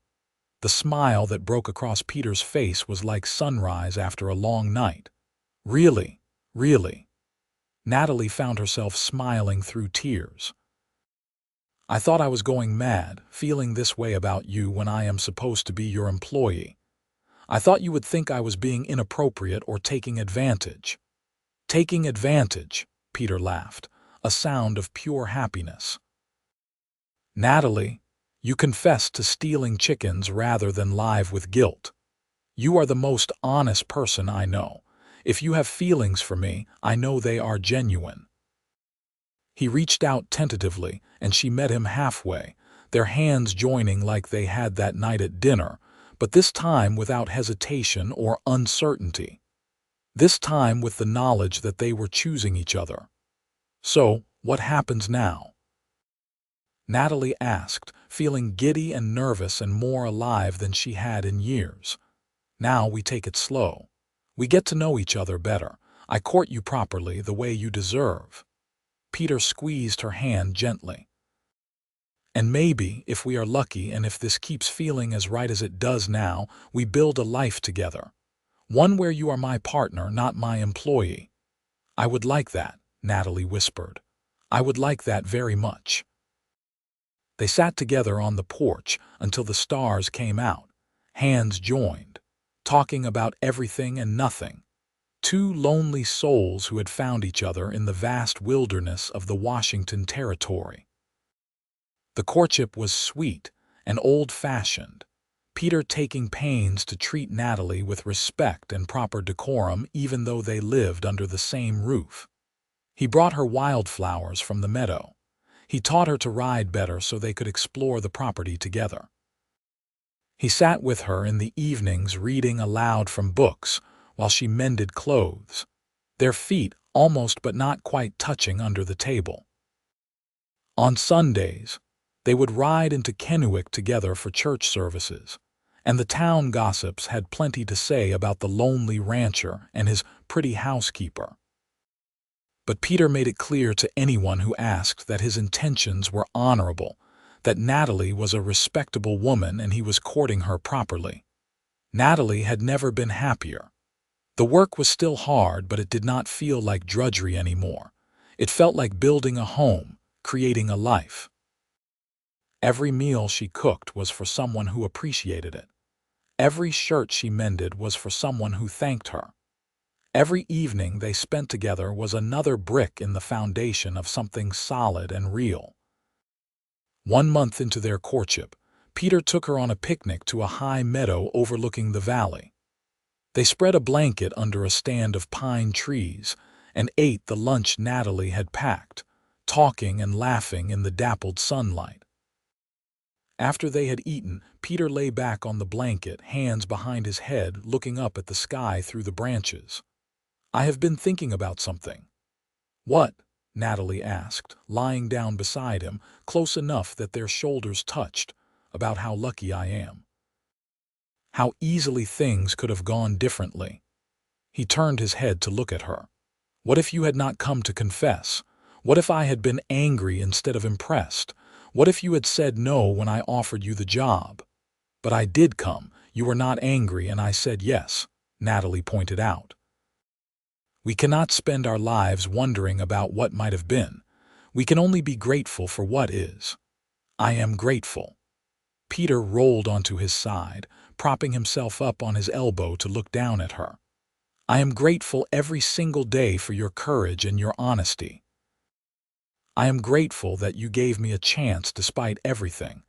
The smile that broke across Peter's face was like sunrise after a long night. "Really, really." Natalie found herself smiling through tears. "I thought I was going mad, feeling this way about you when I am supposed to be your employee. I thought you would think I was being inappropriate or taking advantage." "Taking advantage," Peter laughed, a sound of pure happiness. "Natalie, you confessed to stealing chickens rather than live with guilt. You are the most honest person I know. If you have feelings for me, I know they are genuine." He reached out tentatively, and she met him halfway, their hands joining like they had that night at dinner, but this time without hesitation or uncertainty. This time with the knowledge that they were choosing each other. "So, what happens now?" Natalie asked, feeling giddy and nervous and more alive than she had in years. "Now we take it slow. We get to know each other better. I court you properly, the way you deserve." Peter squeezed her hand gently. "And maybe, if we are lucky and if this keeps feeling as right as it does now, we build a life together. One where you are my partner, not my employee." "I would like that," Natalie whispered. "I would like that very much." They sat together on the porch until the stars came out, hands joined, talking about everything and nothing. Two lonely souls who had found each other in the vast wilderness of the Washington Territory. The courtship was sweet and old-fashioned, Peter taking pains to treat Natalie with respect and proper decorum even though they lived under the same roof. He brought her wildflowers from the meadow. He taught her to ride better so they could explore the property together. He sat with her in the evenings reading aloud from books while she mended clothes, their feet almost but not quite touching under the table. On Sundays, they would ride into Kennewick together for church services, and the town gossips had plenty to say about the lonely rancher and his pretty housekeeper. But Peter made it clear to anyone who asked that his intentions were honorable, that Natalie was a respectable woman and he was courting her properly. Natalie had never been happier. The work was still hard, but it did not feel like drudgery anymore. It felt like building a home, creating a life. Every meal she cooked was for someone who appreciated it. Every shirt she mended was for someone who thanked her. Every evening they spent together was another brick in the foundation of something solid and real. 1 month into their courtship, Peter took her on a picnic to a high meadow overlooking the valley. They spread a blanket under a stand of pine trees and ate the lunch Natalie had packed, talking and laughing in the dappled sunlight. After they had eaten, Peter lay back on the blanket, hands behind his head, looking up at the sky through the branches. "I have been thinking about something." "What?" Natalie asked, lying down beside him, close enough that their shoulders touched. "About how lucky I am. How easily things could have gone differently." He turned his head to look at her. "What if you had not come to confess? What if I had been angry instead of impressed? What if you had said no when I offered you the job?" "But I did come. You were not angry and I said yes," Natalie pointed out. "We cannot spend our lives wondering about what might have been. We can only be grateful for what is." "I am grateful." Peter rolled onto his side, propping himself up on his elbow to look down at her. "I am grateful every single day for your courage and your honesty. I am grateful that you gave me a chance despite everything.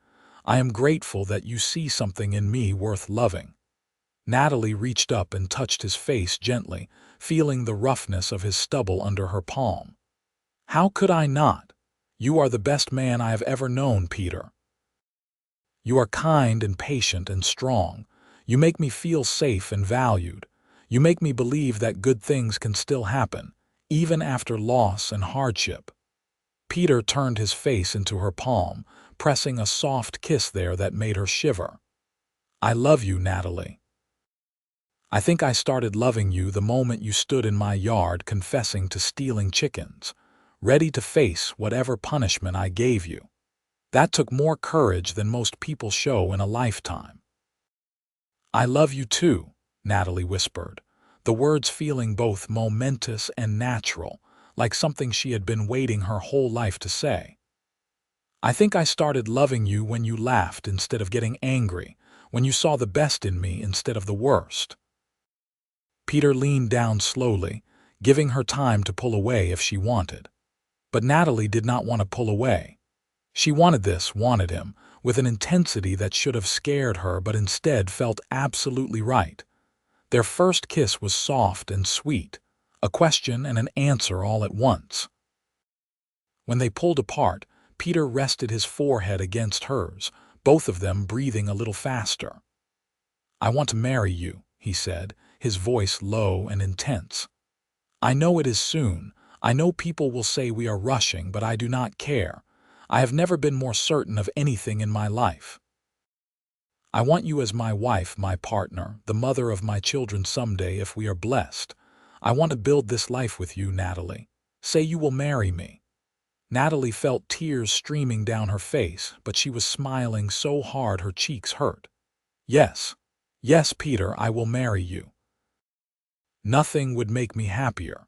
I am grateful that you see something in me worth loving." Natalie reached up and touched his face gently, feeling the roughness of his stubble under her palm. "How could I not? You are the best man I have ever known, Peter. You are kind and patient and strong. You make me feel safe and valued. You make me believe that good things can still happen, even after loss and hardship." Peter turned his face into her palm, pressing a soft kiss there that made her shiver. "I love you, Natalie. I think I started loving you the moment you stood in my yard confessing to stealing chickens, ready to face whatever punishment I gave you. That took more courage than most people show in a lifetime." "I love you too," Natalie whispered, the words feeling both momentous and natural, like something she had been waiting her whole life to say. "I think I started loving you when you laughed instead of getting angry, when you saw the best in me instead of the worst." Peter leaned down slowly, giving her time to pull away if she wanted. But Natalie did not want to pull away. She wanted him, with an intensity that should have scared her but instead felt absolutely right. Their first kiss was soft and sweet, a question and an answer all at once. When they pulled apart, Peter rested his forehead against hers, both of them breathing a little faster. "I want to marry you," he said, his voice low and intense. "I know it is soon. I know people will say we are rushing, but I do not care. I have never been more certain of anything in my life. I want you as my wife, my partner, the mother of my children someday if we are blessed. I want to build this life with you, Natalie. Say you will marry me." Natalie felt tears streaming down her face, but she was smiling so hard her cheeks hurt. "Yes, yes, Peter, I will marry you. Nothing would make me happier."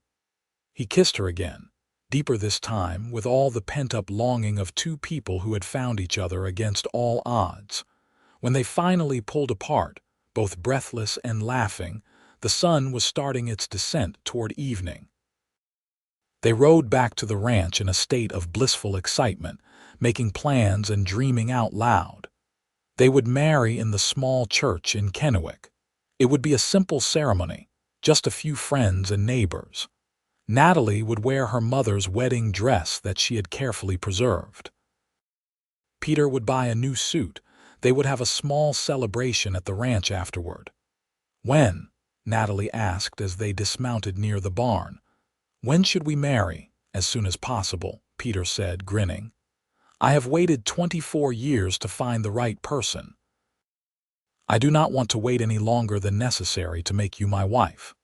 He kissed her again, deeper this time, with all the pent-up longing of two people who had found each other against all odds. When they finally pulled apart, both breathless and laughing, the sun was starting its descent toward evening. They rode back to the ranch in a state of blissful excitement, making plans and dreaming out loud. They would marry in the small church in Kennewick. It would be a simple ceremony, just a few friends and neighbors. Natalie would wear her mother's wedding dress that she had carefully preserved. Peter would buy a new suit. They would have a small celebration at the ranch afterward. "When?" Natalie asked as they dismounted near the barn. "When should we marry?" "As soon as possible," Peter said, grinning. "I have waited 24 years to find the right person. I do not want to wait any longer than necessary to make you my wife."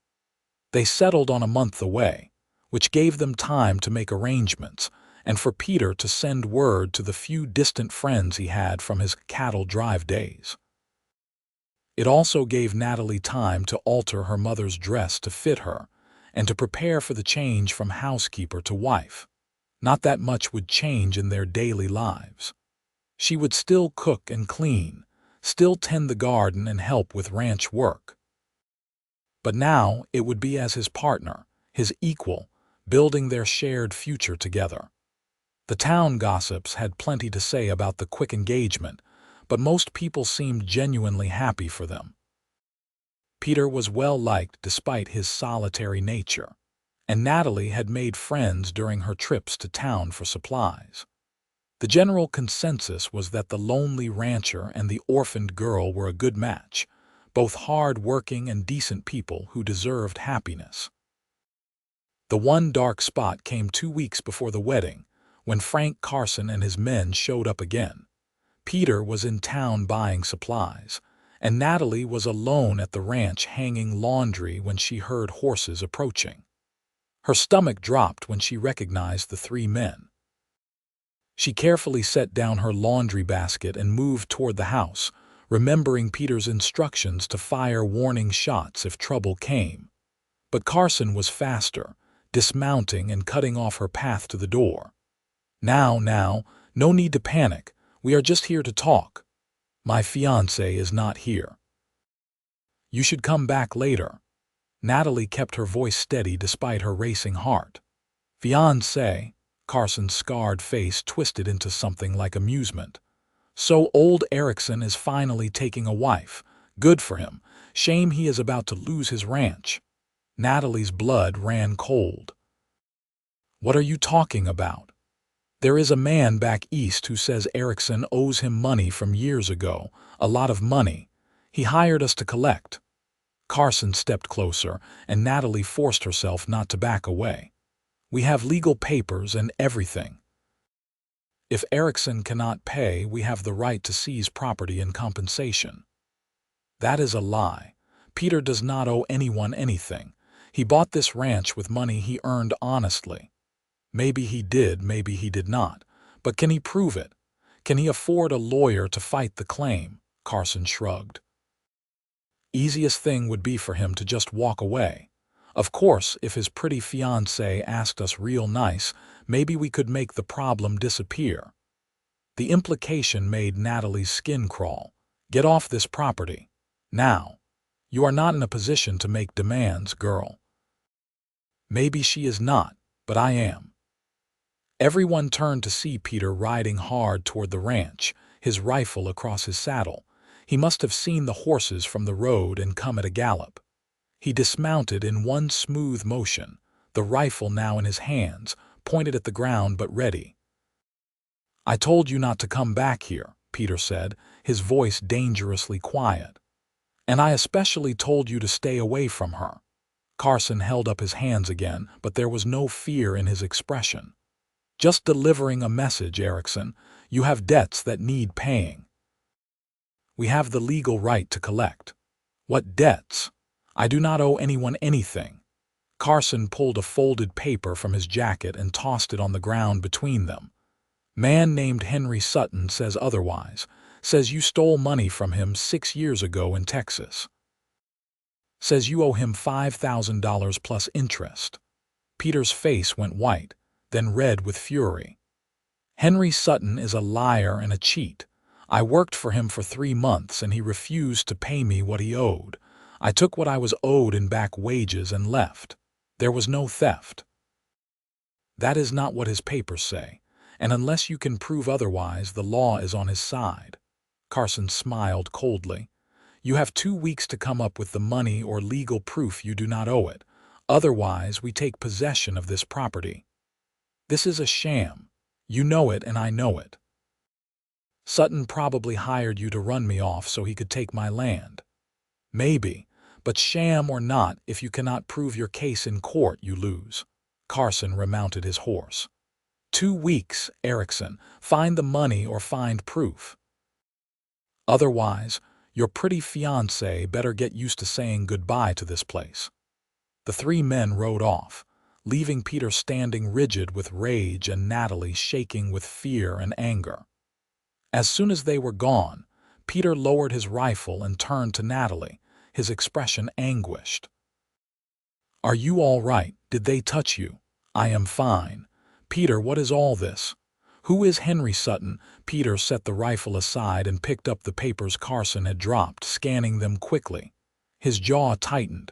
They settled on a month away, which gave them time to make arrangements and for Peter to send word to the few distant friends he had from his cattle drive days. It also gave Natalie time to alter her mother's dress to fit her and to prepare for the change from housekeeper to wife. Not that much would change in their daily lives. She would still cook and clean, still tend the garden and help with ranch work. But now it would be as his partner, his equal, building their shared future together. The town gossips had plenty to say about the quick engagement, but most people seemed genuinely happy for them. Peter was well liked despite his solitary nature, and Natalie had made friends during her trips to town for supplies. The general consensus was that the lonely rancher and the orphaned girl were a good match, both hard-working and decent people who deserved happiness. The one dark spot came 2 weeks before the wedding, when Frank Carson and his men showed up again. Peter was in town buying supplies, and Natalie was alone at the ranch hanging laundry when she heard horses approaching. Her stomach dropped when she recognized the 3 men. She carefully set down her laundry basket and moved toward the house, remembering Peter's instructions to fire warning shots if trouble came. But Carson was faster, dismounting and cutting off her path to the door. Now, no need to panic. We are just here to talk. My fiancé is not here. You should come back later." Natalie kept her voice steady despite her racing heart. "Fiancé?" Carson's scarred face twisted into something like amusement. "So old Erikson is finally taking a wife. Good for him. Shame he is about to lose his ranch. Natalie's blood ran cold. What are you talking about? There is a man back east who says Erikson owes him money from years ago, a lot of money. He hired us to collect. Carson stepped closer, and Natalie forced herself not to back away. We have legal papers and everything. If Erikson cannot pay, we have the right to seize property in compensation. That is a lie. Peter does not owe anyone anything. He bought this ranch with money he earned honestly. Maybe he did, maybe he did not. But can he prove it? Can he afford a lawyer to fight the claim? Carson shrugged. Easiest thing would be for him to just walk away. Of course, if his pretty fiancée asked us real nice, maybe we could make the problem disappear. The implication made Natalie's skin crawl. Get off this property. Now. You are not in a position to make demands, girl. Maybe she is not, but I am. Everyone turned to see Peter riding hard toward the ranch, his rifle across his saddle. He must have seen the horses from the road and come at a gallop. He dismounted in one smooth motion, the rifle now in his hands, pointed at the ground but ready. I told you not to come back here, Peter said, his voice dangerously quiet. And I especially told you to stay away from her. Carson held up his hands again, but there was no fear in his expression. Just delivering a message, Erikson. You have debts that need paying. We have the legal right to collect. What debts? I do not owe anyone anything. Carson pulled a folded paper from his jacket and tossed it on the ground between them. Man named Henry Sutton says otherwise. Says you stole money from him 6 years ago in Texas. Says you owe him $5,000 plus interest. Peter's face went white, then red with fury. Henry Sutton is a liar and a cheat. I worked for him for 3 months and he refused to pay me what he owed. I took what I was owed in back wages and left. There was no theft. That is not what his papers say, and unless you can prove otherwise, the law is on his side. Carson smiled coldly. You have 2 weeks to come up with the money or legal proof you do not owe it. Otherwise, we take possession of this property. This is a sham. You know it and I know it. Sutton probably hired you to run me off so he could take my land. Maybe, but sham or not, if you cannot prove your case in court, you lose. Carson remounted his horse. 2 weeks, Erikson. Find the money or find proof. Otherwise, your pretty fiancée better get used to saying goodbye to this place. The 3 men rode off, leaving Peter standing rigid with rage and Natalie shaking with fear and anger. As soon as they were gone, Peter lowered his rifle and turned to Natalie, his expression anguished. Are you all right? Did they touch you? I am fine. Peter, what is all this? Who is Henry Sutton? Peter set the rifle aside and picked up the papers Carson had dropped, scanning them quickly. His jaw tightened.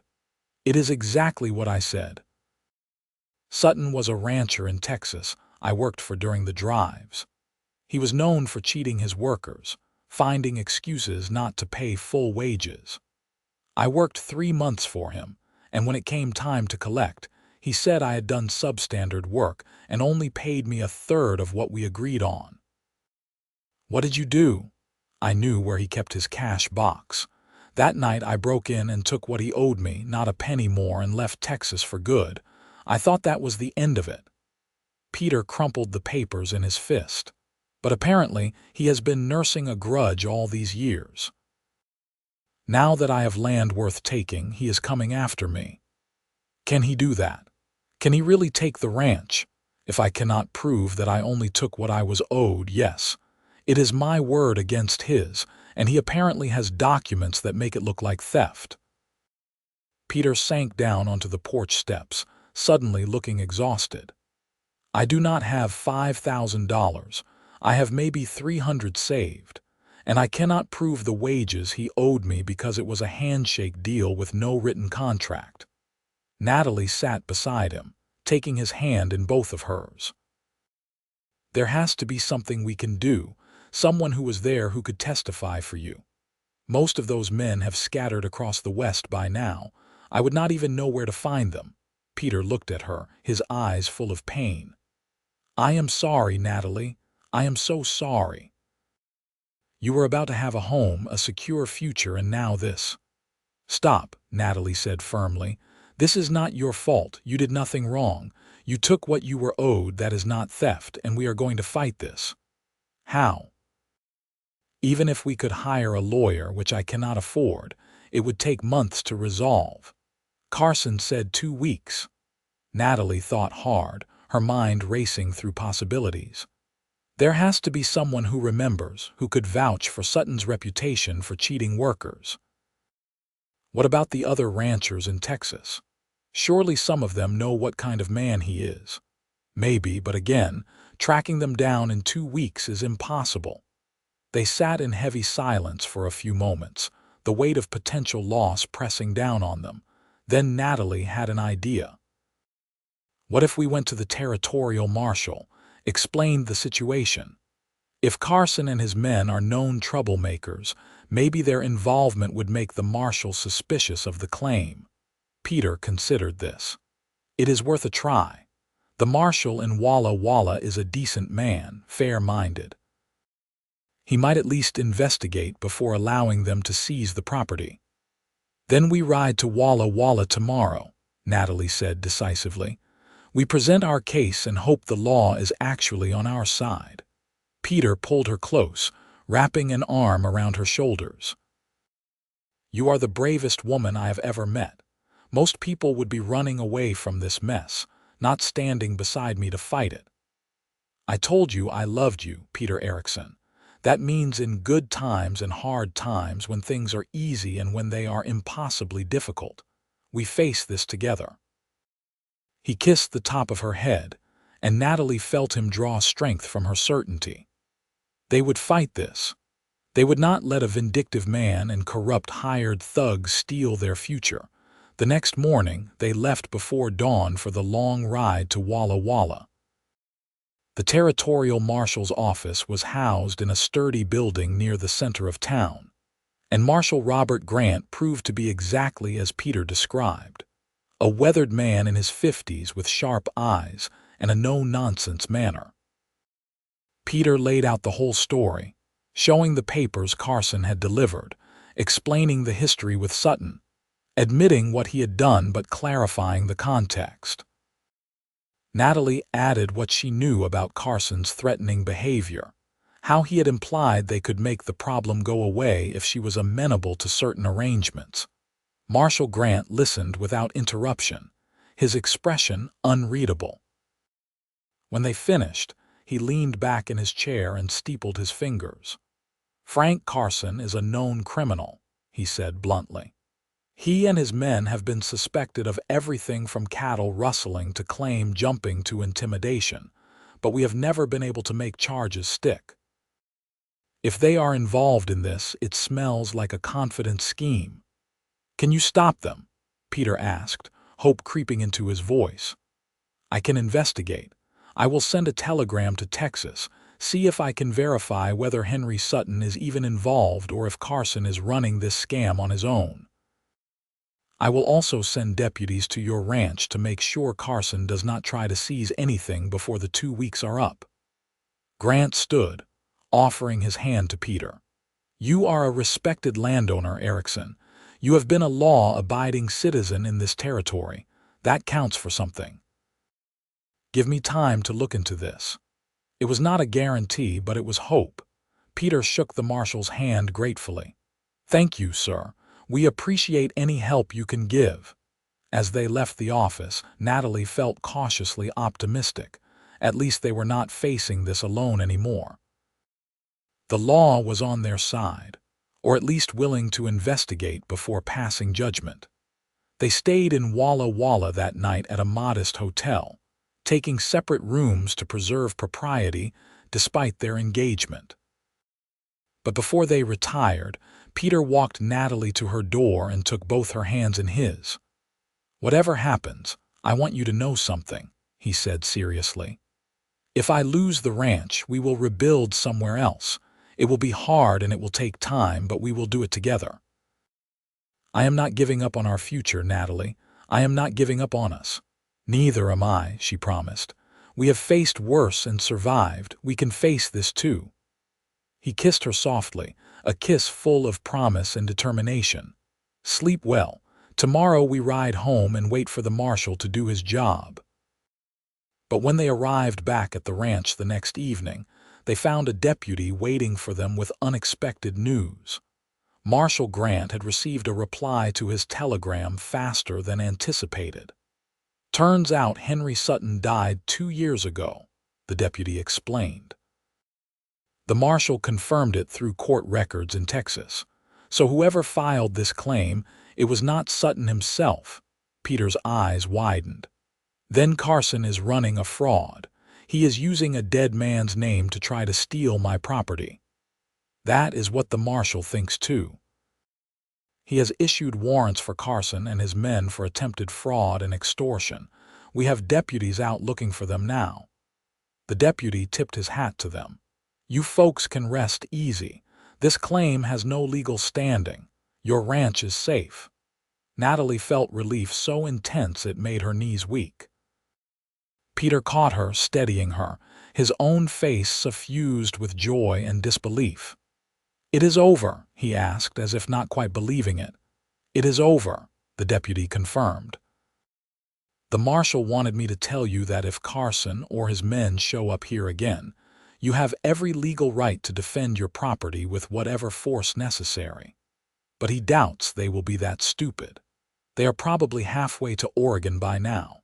It is exactly what I said. Sutton was a rancher in Texas I worked for during the drives. He was known for cheating his workers, finding excuses not to pay full wages. I worked 3 months for him, and when it came time to collect, he said I had done substandard work and only paid me 1/3 of what we agreed on. What did you do? I knew where he kept his cash box. That night I broke in and took what he owed me, not a penny more, and left Texas for good. I thought that was the end of it. Peter crumpled the papers in his fist. But apparently he has been nursing a grudge all these years. Now that I have land worth taking, he is coming after me. Can he do that? Can he really take the ranch? If I cannot prove that I only took what I was owed, yes. It is my word against his, and he apparently has documents that make it look like theft. Peter sank down onto the porch steps, suddenly looking exhausted. I do not have $5,000. I have maybe 300 saved, and I cannot prove the wages he owed me because it was a handshake deal with no written contract. Natalie sat beside him, taking his hand in both of hers. There has to be something we can do, someone who was there who could testify for you. Most of those men have scattered across the West by now. I would not even know where to find them." Peter looked at her, his eyes full of pain. "I am sorry, Natalie. I am so sorry. You were about to have a home, a secure future, and now this." "Stop," Natalie said firmly. "This is not your fault. You did nothing wrong. You took what you were owed. That is not theft, and we are going to fight this." "How?" "Even if we could hire a lawyer, which I cannot afford, it would take months to resolve." Carson said 2 weeks. Natalie thought hard, her mind racing through possibilities. There has to be someone who remembers, who could vouch for Sutton's reputation for cheating workers. What about the other ranchers in Texas? Surely some of them know what kind of man he is. Maybe, but again, tracking them down in 2 weeks is impossible. They sat in heavy silence for a few moments, the weight of potential loss pressing down on them. Then Natalie had an idea. What if we went to the territorial marshal, explained the situation? If Carson and his men are known troublemakers, maybe their involvement would make the marshal suspicious of the claim. Peter considered this. It is worth a try. The marshal in Walla Walla is a decent man, fair-minded. He might at least investigate before allowing them to seize the property. "Then we ride to Walla Walla tomorrow," Natalie said decisively. "We present our case and hope the law is actually on our side." Peter pulled her close, wrapping an arm around her shoulders. "You are the bravest woman I have ever met. Most people would be running away from this mess, not standing beside me to fight it." "I told you I loved you, Peter Erikson. That means in good times and hard times, when things are easy and when they are impossibly difficult. We face this together." He kissed the top of her head, and Natalie felt him draw strength from her certainty. They would fight this. They would not let a vindictive man and corrupt hired thugs steal their future. The next morning, they left before dawn for the long ride to Walla Walla. The territorial marshal's office was housed in a sturdy building near the center of town, and Marshal Robert Grant proved to be exactly as Peter described. A weathered man in his 50s with sharp eyes and a no-nonsense manner. Peter laid out the whole story, showing the papers Carson had delivered, explaining the history with Sutton, admitting what he had done but clarifying the context. Natalie added what she knew about Carson's threatening behavior, how he had implied they could make the problem go away if she was amenable to certain arrangements. Marshal Grant listened without interruption, his expression unreadable. When they finished, he leaned back in his chair and steepled his fingers. "Frank Carson is a known criminal," he said bluntly. "He and his men have been suspected of everything from cattle rustling to claim jumping to intimidation, but we have never been able to make charges stick. If they are involved in this, it smells like a confident scheme." "Can you stop them?" Peter asked, hope creeping into his voice. "I can investigate. I will send a telegram to Texas, see if I can verify whether Henry Sutton is even involved or if Carson is running this scam on his own. I will also send deputies to your ranch to make sure Carson does not try to seize anything before the 2 weeks are up." Grant stood, offering his hand to Peter. "You are a respected landowner, Erikson. You have been a law-abiding citizen in this territory. That counts for something. Give me time to look into this." It was not a guarantee, but it was hope. Peter shook the marshal's hand gratefully. "Thank you, sir. We appreciate any help you can give." As they left the office, Natalie felt cautiously optimistic. At least they were not facing this alone anymore. The law was on their side, or at least willing to investigate before passing judgment. They stayed in Walla Walla that night at a modest hotel, taking separate rooms to preserve propriety despite their engagement. But before they retired, Peter walked Natalie to her door and took both her hands in his. "Whatever happens, I want you to know something," he said seriously. "If I lose the ranch, we will rebuild somewhere else. It will be hard and it will take time, but we will do it together. I am not giving up on our future, Natalie. I am not giving up on us. Neither am I, she promised. We have faced worse and survived. We can face this too. He kissed her softly, a kiss full of promise and determination. Sleep well. Tomorrow we ride home and wait for the marshal to do his job. But when they arrived back at the ranch the next evening, they found a deputy waiting for them with unexpected news. Marshal Grant had received a reply to his telegram faster than anticipated. Turns out Henry Sutton died 2 years ago, the deputy explained. The marshal confirmed it through court records in Texas. So whoever filed this claim, it was not Sutton himself. Peter's eyes widened. Then Carson is running a fraud. He is using a dead man's name to try to steal my property. That is what the marshal thinks too. He has issued warrants for Carson and his men for attempted fraud and extortion. We have deputies out looking for them now. The deputy tipped his hat to them. You folks can rest easy. This claim has no legal standing. Your ranch is safe. Natalie felt relief so intense it made her knees weak. Peter caught her, steadying her, his own face suffused with joy and disbelief. It is over, he asked, as if not quite believing it. It is over, the deputy confirmed. The marshal wanted me to tell you that if Carson or his men show up here again, you have every legal right to defend your property with whatever force necessary. But he doubts they will be that stupid. They are probably halfway to Oregon by now.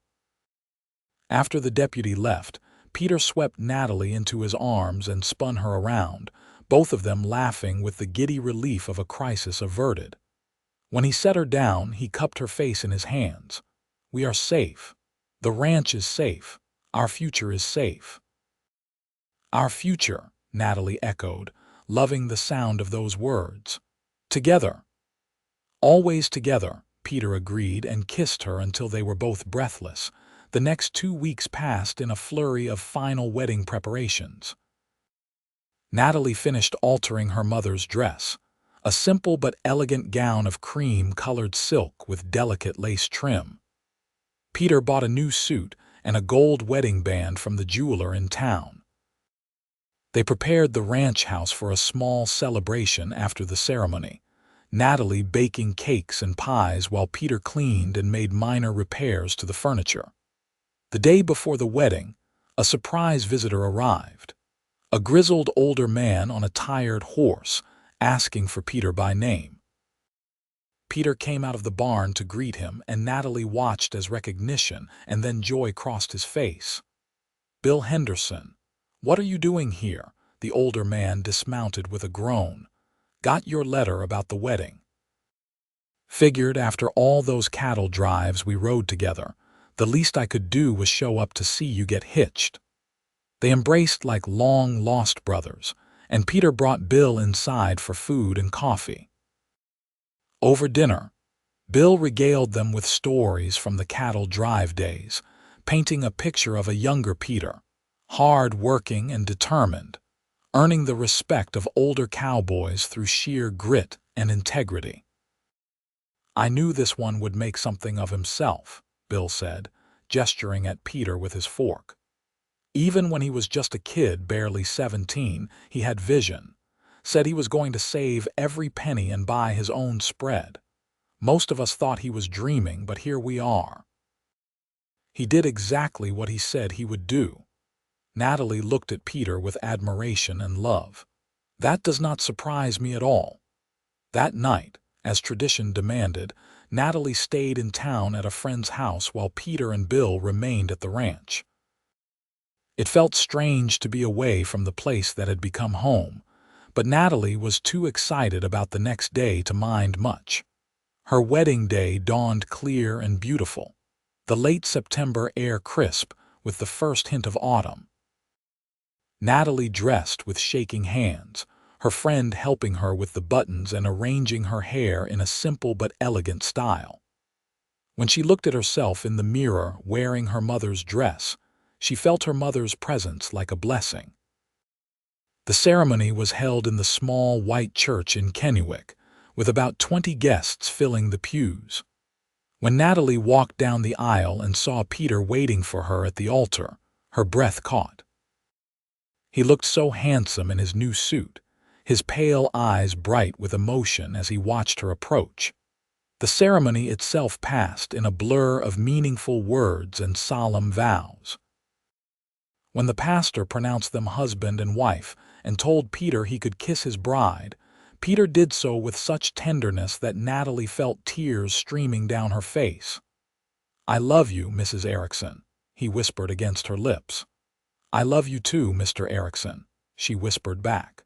After the deputy left, Peter swept Natalie into his arms and spun her around, both of them laughing with the giddy relief of a crisis averted. When he set her down, he cupped her face in his hands. We are safe. The ranch is safe. Our future is safe. Our future, Natalie echoed, loving the sound of those words. Together. Always together, Peter agreed and kissed her until they were both breathless. The next 2 weeks passed in a flurry of final wedding preparations. Natalie finished altering her mother's dress, a simple but elegant gown of cream-colored silk with delicate lace trim. Peter bought a new suit and a gold wedding band from the jeweler in town. They prepared the ranch house for a small celebration after the ceremony, Natalie baking cakes and pies while Peter cleaned and made minor repairs to the furniture. The day before the wedding, a surprise visitor arrived. A grizzled older man on a tired horse, asking for Peter by name. Peter came out of the barn to greet him, and Natalie watched as recognition and then joy crossed his face. Bill Henderson, what are you doing here? The older man dismounted with a groan. Got your letter about the wedding. Figured after all those cattle drives we rode together, the least I could do was show up to see you get hitched. They embraced like long-lost brothers, and Peter brought Bill inside for food and coffee. Over dinner, Bill regaled them with stories from the cattle drive days, painting a picture of a younger Peter, hard-working and determined, earning the respect of older cowboys through sheer grit and integrity. I knew this one would make something of himself, Bill said, gesturing at Peter with his fork. Even when he was just a kid, barely 17, he had vision. Said he was going to save every penny and buy his own spread. Most of us thought he was dreaming, but here we are. He did exactly what he said he would do. Natalie looked at Peter with admiration and love. That does not surprise me at all. That night, as tradition demanded, Natalie stayed in town at a friend's house while Peter and Bill remained at the ranch. It felt strange to be away from the place that had become home, but Natalie was too excited about the next day to mind much. Her wedding day dawned clear and beautiful, the late September air crisp with the first hint of autumn. Natalie dressed with shaking hands, her friend helping her with the buttons and arranging her hair in a simple but elegant style. When she looked at herself in the mirror wearing her mother's dress, she felt her mother's presence like a blessing. The ceremony was held in the small white church in Kennewick, with about 20 guests filling the pews. When Natalie walked down the aisle and saw Peter waiting for her at the altar, her breath caught. He looked so handsome in his new suit, his pale eyes bright with emotion as he watched her approach. The ceremony itself passed in a blur of meaningful words and solemn vows. When the pastor pronounced them husband and wife and told Peter he could kiss his bride, Peter did so with such tenderness that Natalie felt tears streaming down her face. "I love you, Mrs. Erikson," he whispered against her lips. "I love you too, Mr. Erikson," she whispered back.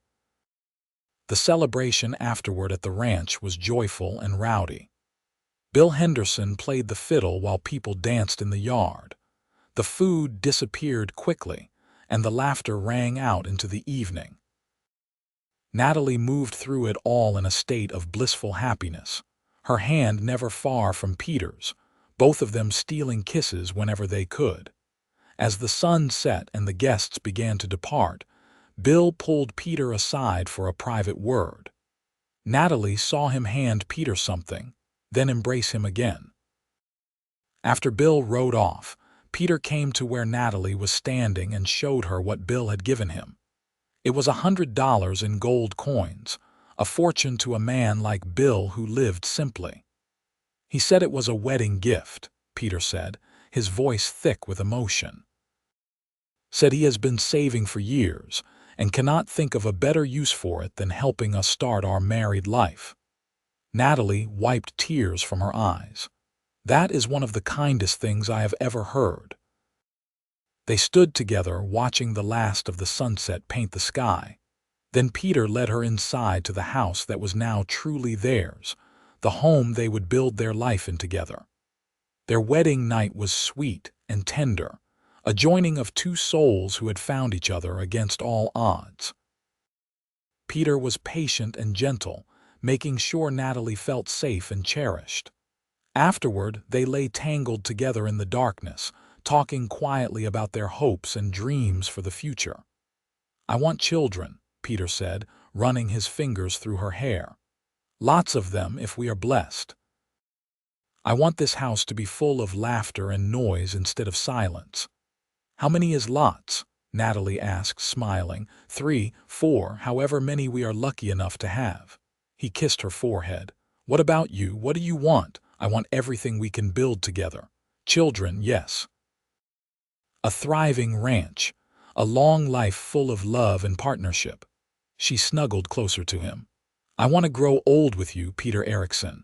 The celebration afterward at the ranch was joyful and rowdy. Bill Henderson played the fiddle while people danced in the yard. The food disappeared quickly, and the laughter rang out into the evening. Natalie moved through it all in a state of blissful happiness, her hand never far from Peter's, both of them stealing kisses whenever they could. As the sun set and the guests began to depart, Bill pulled Peter aside for a private word. Natalie saw him hand Peter something, then embrace him again. After Bill rode off, Peter came to where Natalie was standing and showed her what Bill had given him. It was $100 in gold coins, a fortune to a man like Bill who lived simply. "He said it was a wedding gift," Peter said, his voice thick with emotion. "Said he has been saving for years and cannot think of a better use for it than helping us start our married life." Natalie wiped tears from her eyes. "That is one of the kindest things I have ever heard." They stood together watching the last of the sunset paint the sky. Then Peter led her inside to the house that was now truly theirs, the home they would build their life in together. Their wedding night was sweet and tender, a joining of two souls who had found each other against all odds. Peter was patient and gentle, making sure Natalie felt safe and cherished. Afterward, they lay tangled together in the darkness, talking quietly about their hopes and dreams for the future. "I want children," Peter said, running his fingers through her hair. "Lots of them if we are blessed. I want this house to be full of laughter and noise instead of silence." "How many is lots?" Natalie asked, smiling. 3, 4, however many we are lucky enough to have." He kissed her forehead. "What about you? What do you want?" "I want everything we can build together. Children, yes. A thriving ranch. A long life full of love and partnership." She snuggled closer to him. "I want to grow old with you, Peter Erikson."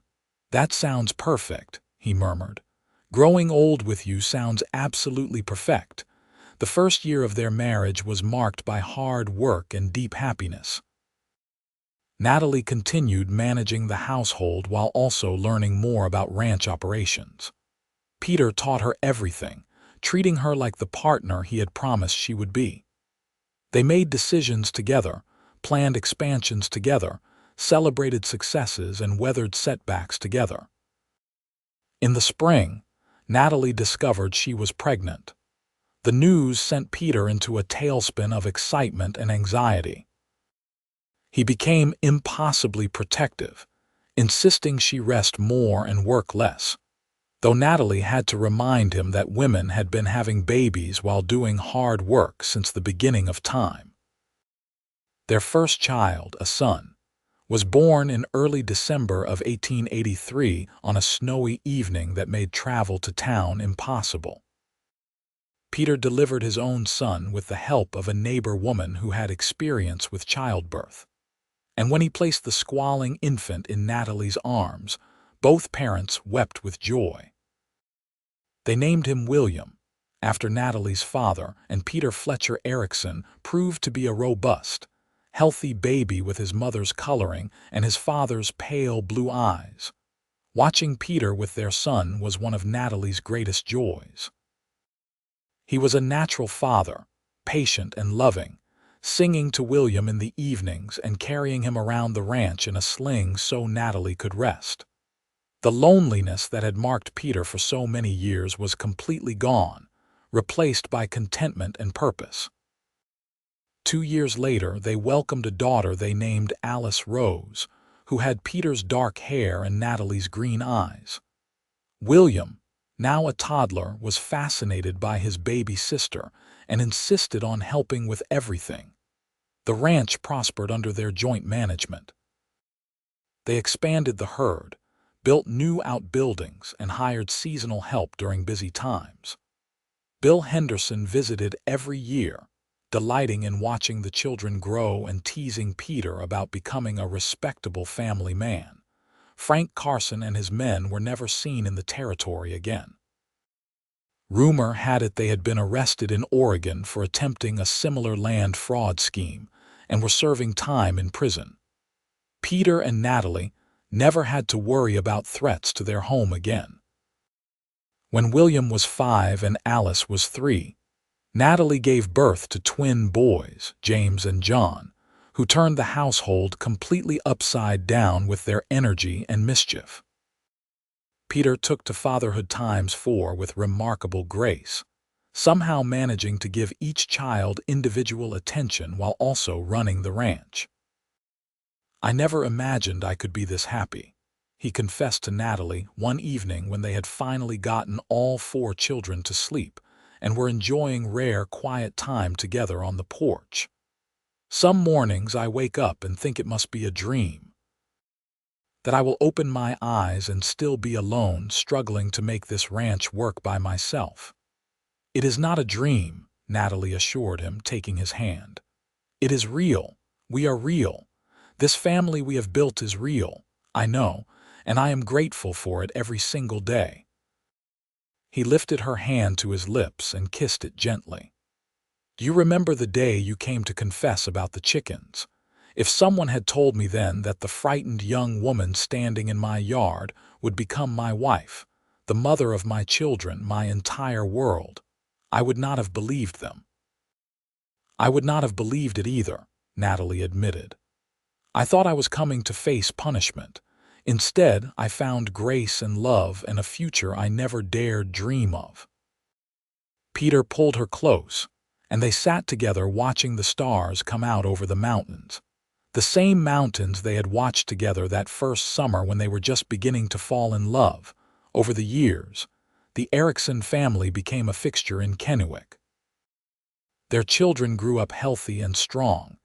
"That sounds perfect," he murmured. "Growing old with you sounds absolutely perfect." The first year of their marriage was marked by hard work and deep happiness. Natalie continued managing the household while also learning more about ranch operations. Peter taught her everything, treating her like the partner he had promised she would be. They made decisions together, planned expansions together, celebrated successes, and weathered setbacks together. In the spring, Natalie discovered she was pregnant. The news sent Peter into a tailspin of excitement and anxiety. He became impossibly protective, insisting she rest more and work less, though Natalie had to remind him that women had been having babies while doing hard work since the beginning of time. Their first child, a son, was born in early December of 1883 on a snowy evening that made travel to town impossible. Peter delivered his own son with the help of a neighbor woman who had experience with childbirth. And when he placed the squalling infant in Natalie's arms, both parents wept with joy. They named him William, after Natalie's father, and Peter Fletcher Erikson proved to be a robust, healthy baby with his mother's coloring and his father's pale blue eyes. Watching Peter with their son was one of Natalie's greatest joys. He was a natural father, patient and loving, singing to William in the evenings and carrying him around the ranch in a sling so Natalie could rest. The loneliness that had marked Peter for so many years was completely gone, replaced by contentment and purpose. 2 years later, they welcomed a daughter they named Alice Rose, who had Peter's dark hair and Natalie's green eyes. William, now a toddler, was fascinated by his baby sister and insisted on helping with everything. The ranch prospered under their joint management. They expanded the herd, built new outbuildings, and hired seasonal help during busy times. Bill Henderson visited every year, delighting in watching the children grow and teasing Peter about becoming a respectable family man. Frank Carson and his men were never seen in the territory again. Rumor had it they had been arrested in Oregon for attempting a similar land fraud scheme and were serving time in prison. Peter and Natalie never had to worry about threats to their home again. When William was 5 and Alice was 3, Natalie gave birth to twin boys, James and John, who turned the household completely upside down with their energy and mischief. Peter took to fatherhood ×4 with remarkable grace, somehow managing to give each child individual attention while also running the ranch. "I never imagined I could be this happy," he confessed to Natalie one evening when they had finally gotten all 4 children to sleep and were enjoying rare, quiet time together on the porch. "Some mornings I wake up and think it must be a dream, that I will open my eyes and still be alone, struggling to make this ranch work by myself." "It is not a dream," Natalie assured him, taking his hand. "It is real. We are real. This family we have built is real, I know, and I am grateful for it every single day." He lifted her hand to his lips and kissed it gently. "Do you remember the day you came to confess about the chickens? If someone had told me then that the frightened young woman standing in my yard would become my wife, the mother of my children, my entire world, I would not have believed them." "I would not have believed it either," Natalie admitted. "I thought I was coming to face punishment. Instead, I found grace and love and a future I never dared dream of." Peter pulled her close, and they sat together watching the stars come out over the mountains. The same mountains they had watched together that first summer when they were just beginning to fall in love. Over the years, the Erikson family became a fixture in Kennewick. Their children grew up healthy and strong,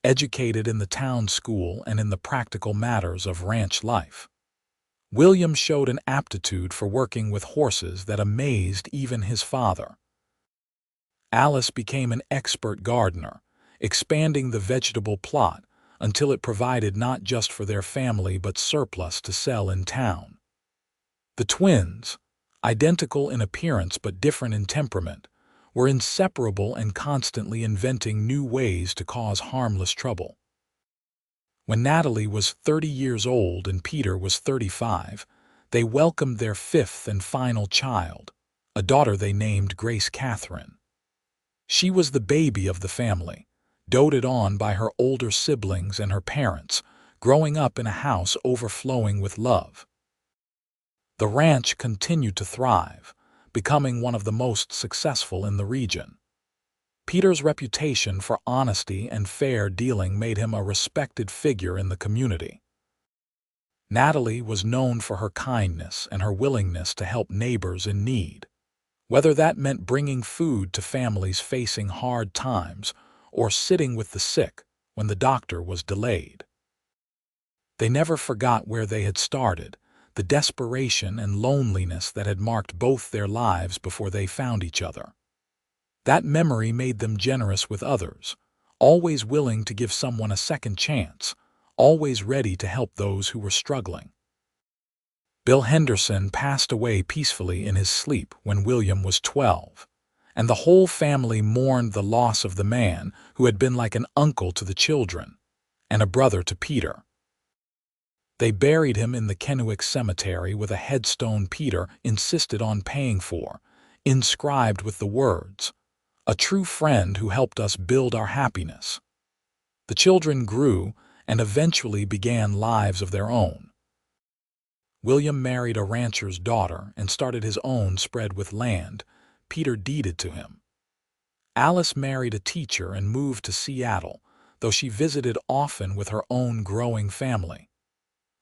educated in the town school and in the practical matters of ranch life. William showed an aptitude for working with horses that amazed even his father. Alice became an expert gardener, expanding the vegetable plot until it provided not just for their family but surplus to sell in town. The twins, identical in appearance but different in temperament, were inseparable and constantly inventing new ways to cause harmless trouble. When Natalie was 30 years old and Peter was 35, they welcomed their 5th and final child, a daughter they named Grace Catherine. She was the baby of the family, doted on by her older siblings and her parents, growing up in a house overflowing with love. The ranch continued to thrive, becoming one of the most successful in the region. Peter's reputation for honesty and fair dealing made him a respected figure in the community. Natalie was known for her kindness and her willingness to help neighbors in need, whether that meant bringing food to families facing hard times or sitting with the sick when the doctor was delayed. They never forgot where they had started, the desperation and loneliness that had marked both their lives before they found each other. That memory made them generous with others, always willing to give someone a second chance, always ready to help those who were struggling. Bill Henderson passed away peacefully in his sleep when William was 12, and the whole family mourned the loss of the man who had been like an uncle to the children and a brother to Peter. They buried him in the Kennewick Cemetery with a headstone Peter insisted on paying for, inscribed with the words, "A true friend who helped us build our happiness." The children grew and eventually began lives of their own. William married a rancher's daughter and started his own spread with land Peter deeded to him. Alice married a teacher and moved to Seattle, though she visited often with her own growing family.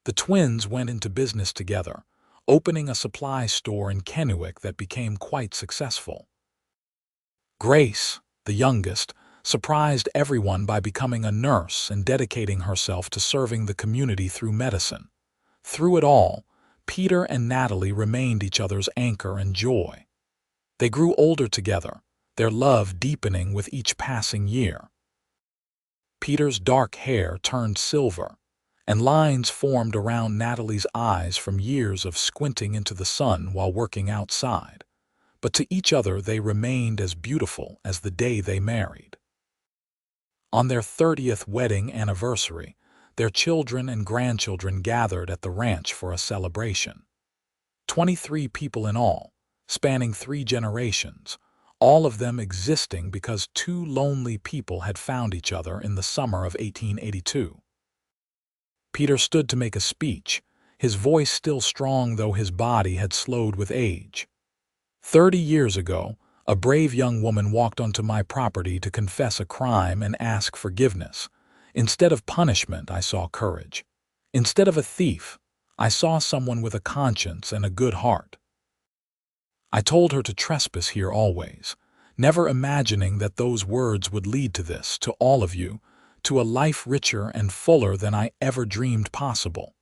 The twins went into business together, opening a supply store in Kennewick that became quite successful. Grace, the youngest, surprised everyone by becoming a nurse and dedicating herself to serving the community through medicine. Through it all, Peter and Natalie remained each other's anchor and joy. They grew older together, their love deepening with each passing year. Peter's dark hair turned silver, and lines formed around Natalie's eyes from years of squinting into the sun while working outside. But to each other they remained as beautiful as the day they married. On their 30th wedding anniversary, their children and grandchildren gathered at the ranch for a celebration. 23 people in all, spanning 3 generations, all of them existing because 2 lonely people had found each other in the summer of 1882. Peter stood to make a speech, his voice still strong though his body had slowed with age. 30 years ago, a brave young woman walked onto my property to confess a crime and ask forgiveness. Instead of punishment, I saw courage. Instead of a thief, I saw someone with a conscience and a good heart. I told her to trespass here always, never imagining that those words would lead to this, to all of you, to a life richer and fuller than I ever dreamed possible.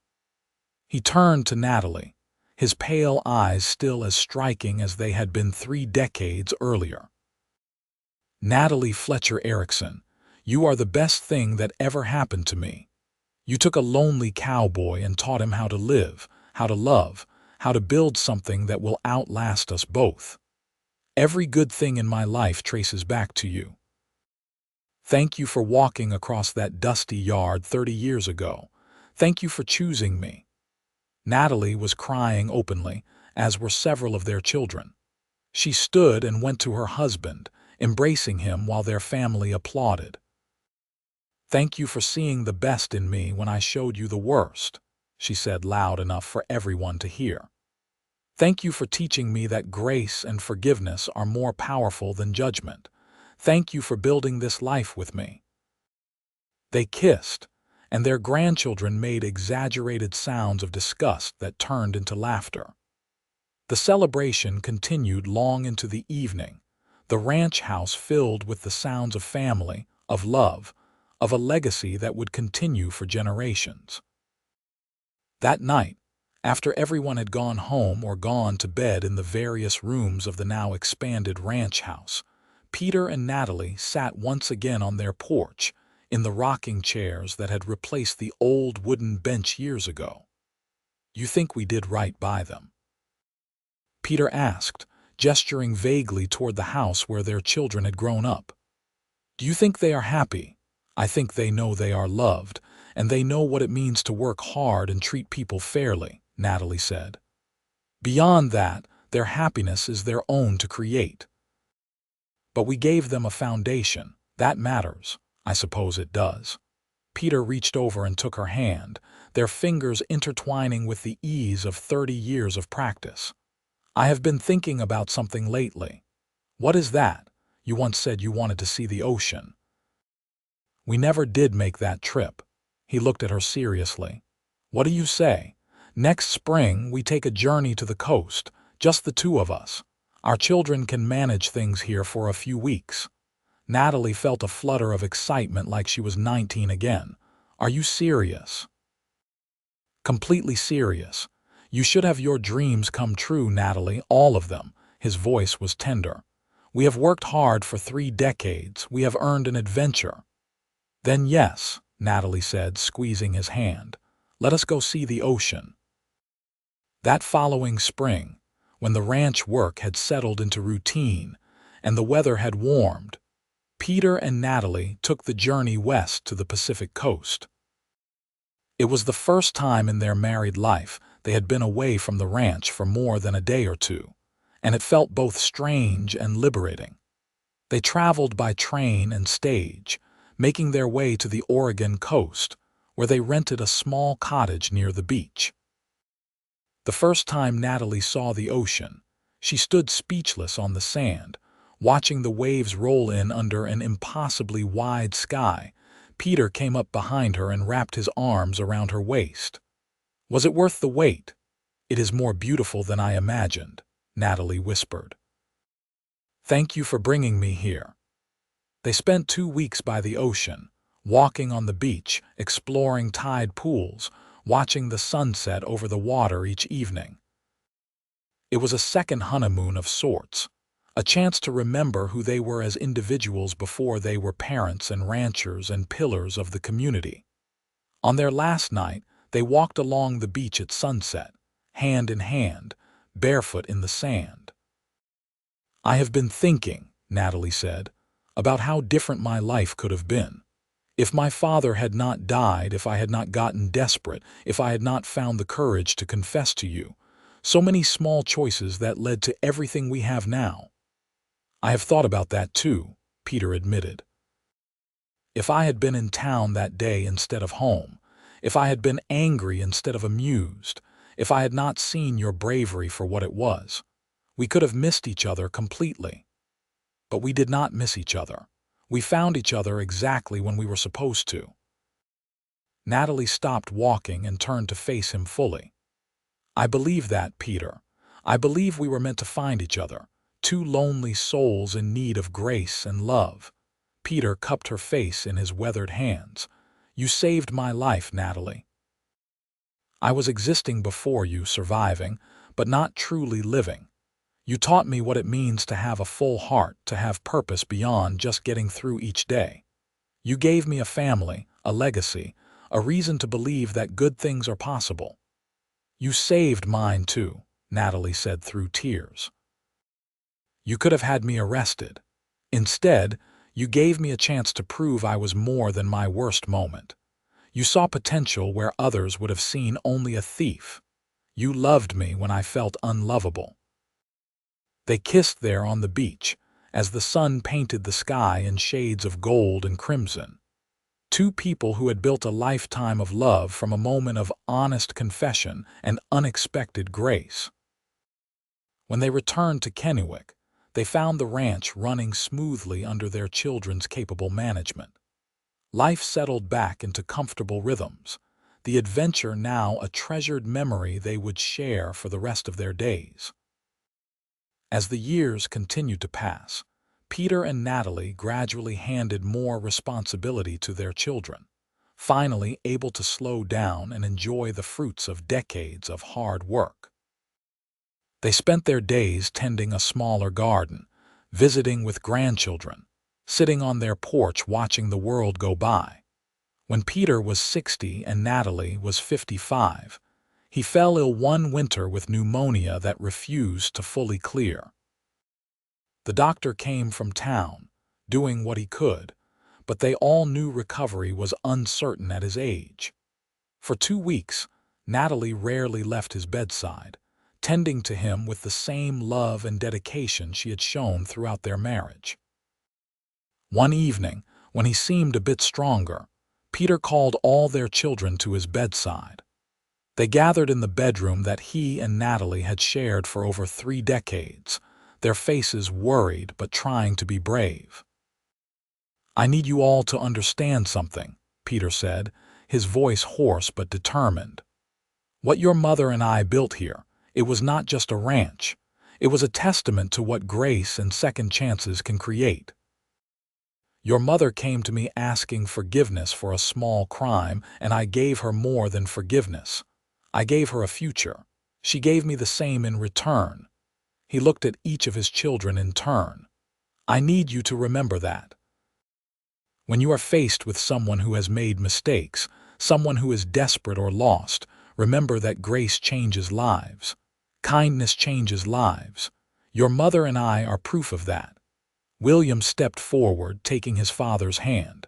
He turned to Natalie, his pale eyes still as striking as they had been 3 decades earlier. Natalie Fletcher Erikson, you are the best thing that ever happened to me. You took a lonely cowboy and taught him how to live, how to love, how to build something that will outlast us both. Every good thing in my life traces back to you. Thank you for walking across that dusty yard 30 years ago. Thank you for choosing me. Natalie was crying openly, as were several of their children. She stood and went to her husband, embracing him while their family applauded. Thank you for seeing the best in me when I showed you the worst, she said loud enough for everyone to hear. Thank you for teaching me that grace and forgiveness are more powerful than judgment. Thank you for building this life with me. They kissed, and their grandchildren made exaggerated sounds of disgust that turned into laughter. The celebration continued long into the evening, the ranch house filled with the sounds of family, of love, of a legacy that would continue for generations. That night, after everyone had gone home or gone to bed in the various rooms of the now expanded ranch house, Peter and Natalie sat once again on their porch, in the rocking chairs that had replaced the old wooden bench years ago. You think we did right by them? Peter asked, gesturing vaguely toward the house where their children had grown up. Do you think they are happy? I think they know they are loved, and they know what it means to work hard and treat people fairly, Natalie said. Beyond that, their happiness is their own to create. But we gave them a foundation. That matters. I suppose it does. Peter reached over and took her hand, their fingers intertwining with the ease of 30 years of practice. I have been thinking about something lately. What is that? You once said you wanted to see the ocean. We never did make that trip. He looked at her seriously. What do you say? Next spring, we take a journey to the coast, just the 2 of us. Our children can manage things here for a few weeks. Natalie felt a flutter of excitement like she was 19 again. Are you serious? Completely serious. You should have your dreams come true, Natalie, all of them. His voice was tender. We have worked hard for 3 decades. We have earned an adventure. Then yes, Natalie said, squeezing his hand. Let us go see the ocean. That following spring, when the ranch work had settled into routine and the weather had warmed, Peter and Natalie took the journey west to the Pacific coast. It was the first time in their married life they had been away from the ranch for more than a day or 2, and it felt both strange and liberating. They traveled by train and stage, making their way to the Oregon coast, where they rented a small cottage near the beach. The first time Natalie saw the ocean, she stood speechless on the sand, Watching the waves roll in under an impossibly wide sky, Peter came up behind her and wrapped his arms around her waist. "Was it worth the wait?" "It is more beautiful than I imagined," Natalie whispered. "Thank you for bringing me here." They spent 2 weeks by the ocean, walking on the beach, exploring tide pools, watching the sunset over the water each evening. It was a second honeymoon of sorts, a chance to remember who they were as individuals before they were parents and ranchers and pillars of the community. On their last night, they walked along the beach at sunset, hand in hand, barefoot in the sand. "I have been thinking," Natalie said, "about how different my life could have been. If my father had not died, if I had not gotten desperate, if I had not found the courage to confess to you, so many small choices that led to everything we have now." "I have thought about that too," Peter admitted. "If I had been in town that day instead of home, if I had been angry instead of amused, if I had not seen your bravery for what it was, we could have missed each other completely. But we did not miss each other. We found each other exactly when we were supposed to." Natalie stopped walking and turned to face him fully. "I believe that, Peter. I believe we were meant to find each other, two lonely souls in need of grace and love." Peter cupped her face in his weathered hands. "You saved my life, Natalie. I was existing before you, surviving, but not truly living. You taught me what it means to have a full heart, to have purpose beyond just getting through each day. You gave me a family, a legacy, a reason to believe that good things are possible." "You saved mine too," Natalie said through tears. "You could have had me arrested. Instead, you gave me a chance to prove I was more than my worst moment. You saw potential where others would have seen only a thief. You loved me when I felt unlovable." They kissed there on the beach, as the sun painted the sky in shades of gold and crimson. Two people who had built a lifetime of love from a moment of honest confession and unexpected grace. When they returned to Kennewick, they found the ranch running smoothly under their children's capable management. Life settled back into comfortable rhythms, the adventure now a treasured memory they would share for the rest of their days. As the years continued to pass, Peter and Natalie gradually handed more responsibility to their children, finally able to slow down and enjoy the fruits of decades of hard work. They spent their days tending a smaller garden, visiting with grandchildren, sitting on their porch watching the world go by. When Peter was 60 and Natalie was 55, he fell ill one winter with pneumonia that refused to fully clear. The doctor came from town, doing what he could, but they all knew recovery was uncertain at his age. For 2 weeks, Natalie rarely left his bedside, tending to him with the same love and dedication she had shown throughout their marriage. One evening, when he seemed a bit stronger, Peter called all their children to his bedside. They gathered in the bedroom that he and Natalie had shared for over 3 decades, their faces worried but trying to be brave. "I need you all to understand something," Peter said, his voice hoarse but determined. "What your mother and I built here, it was not just a ranch. It was a testament to what grace and second chances can create. Your mother came to me asking forgiveness for a small crime, and I gave her more than forgiveness. I gave her a future. She gave me the same in return." He looked at each of his children in turn. "I need you to remember that. When you are faced with someone who has made mistakes, someone who is desperate or lost, remember that grace changes lives. Kindness changes lives. Your mother and I are proof of that." William stepped forward, taking his father's hand.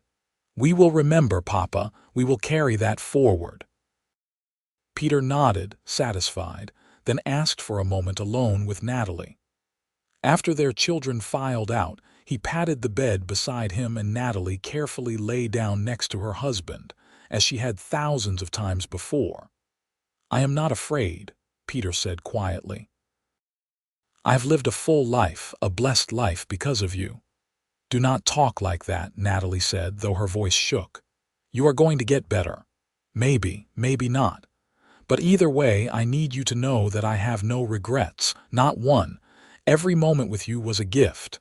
"We will remember, Papa. We will carry that forward." Peter nodded, satisfied, then asked for a moment alone with Natalie. After their children filed out, he patted the bed beside him and Natalie carefully lay down next to her husband, as she had thousands of times before. "I am not afraid," Peter said quietly. I've lived a full life, a blessed life because of you." "Do not talk like that," Natalie said, though her voice shook. "You are going to get better. Maybe, maybe not. But either way, I need you to know that I have no regrets, not one. Every moment with you was a gift."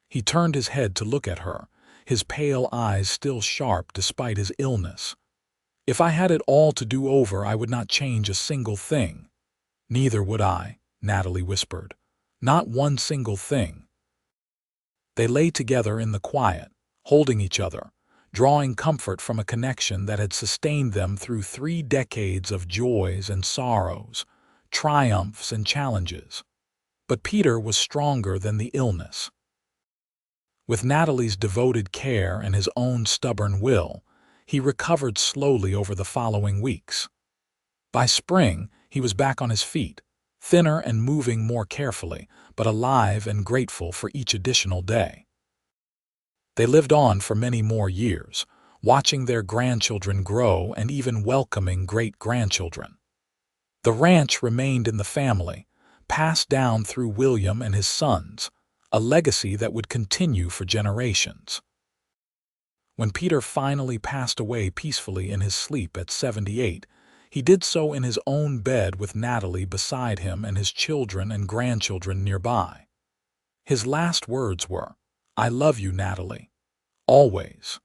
He turned his head to look at her, his pale eyes still sharp despite his illness. "If I had it all to do over, I would not change a single thing." "Neither would I," Natalie whispered. "Not one single thing." They lay together in the quiet, holding each other, drawing comfort from a connection that had sustained them through 3 decades of joys and sorrows, triumphs and challenges. But Peter was stronger than the illness. With Natalie's devoted care and his own stubborn will, he recovered slowly over the following weeks. By spring, he was back on his feet, thinner and moving more carefully, but alive and grateful for each additional day. They lived on for many more years, watching their grandchildren grow and even welcoming great-grandchildren. The ranch remained in the family, passed down through William and his sons, a legacy that would continue for generations. When Peter finally passed away peacefully in his sleep at 78, he did so in his own bed with Natalie beside him and his children and grandchildren nearby. His last words were, "I love you, Natalie. Always."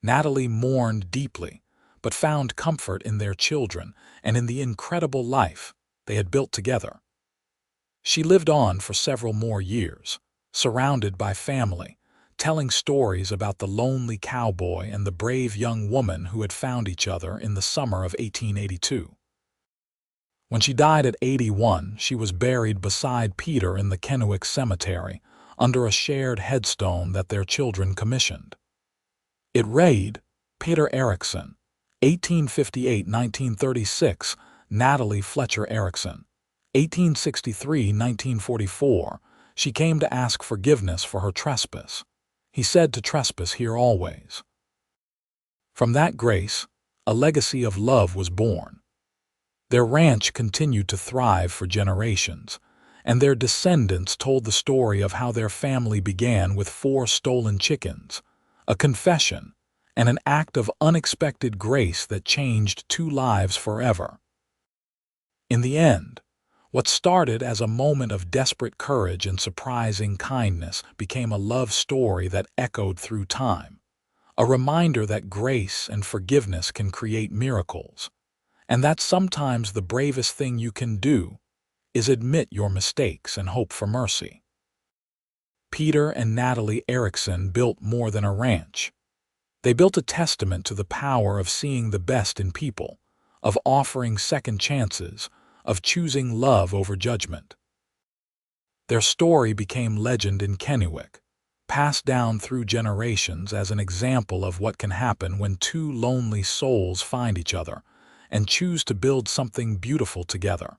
Natalie mourned deeply, but found comfort in their children and in the incredible life they had built together. She lived on for several more years, surrounded by family, telling stories about the lonely cowboy and the brave young woman who had found each other in the summer of 1882. When she died at 81, she was buried beside Peter in the Kennewick Cemetery, under a shared headstone that their children commissioned. It read, "Peter Erikson, 1858–1936, Natalie Fletcher Erikson, 1863–1944, she came to ask forgiveness for her trespass. He said to trespass here always." From that grace, a legacy of love was born. Their ranch continued to thrive for generations, and their descendants told the story of how their family began with 4 stolen chickens, a confession, and an act of unexpected grace that changed 2 lives forever. In the end, what started as a moment of desperate courage and surprising kindness became a love story that echoed through time, a reminder that grace and forgiveness can create miracles, and that sometimes the bravest thing you can do is admit your mistakes and hope for mercy. Peter and Natalie Erikson built more than a ranch. They built a testament to the power of seeing the best in people, of offering second chances, of choosing love over judgment. Their story became legend in Kennewick, passed down through generations as an example of what can happen when 2 lonely souls find each other and choose to build something beautiful together.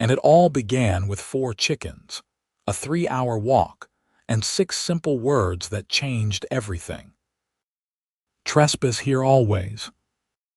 And it all began with 4 chickens, a 3-hour walk, and 6 simple words that changed everything. "Trespass here always."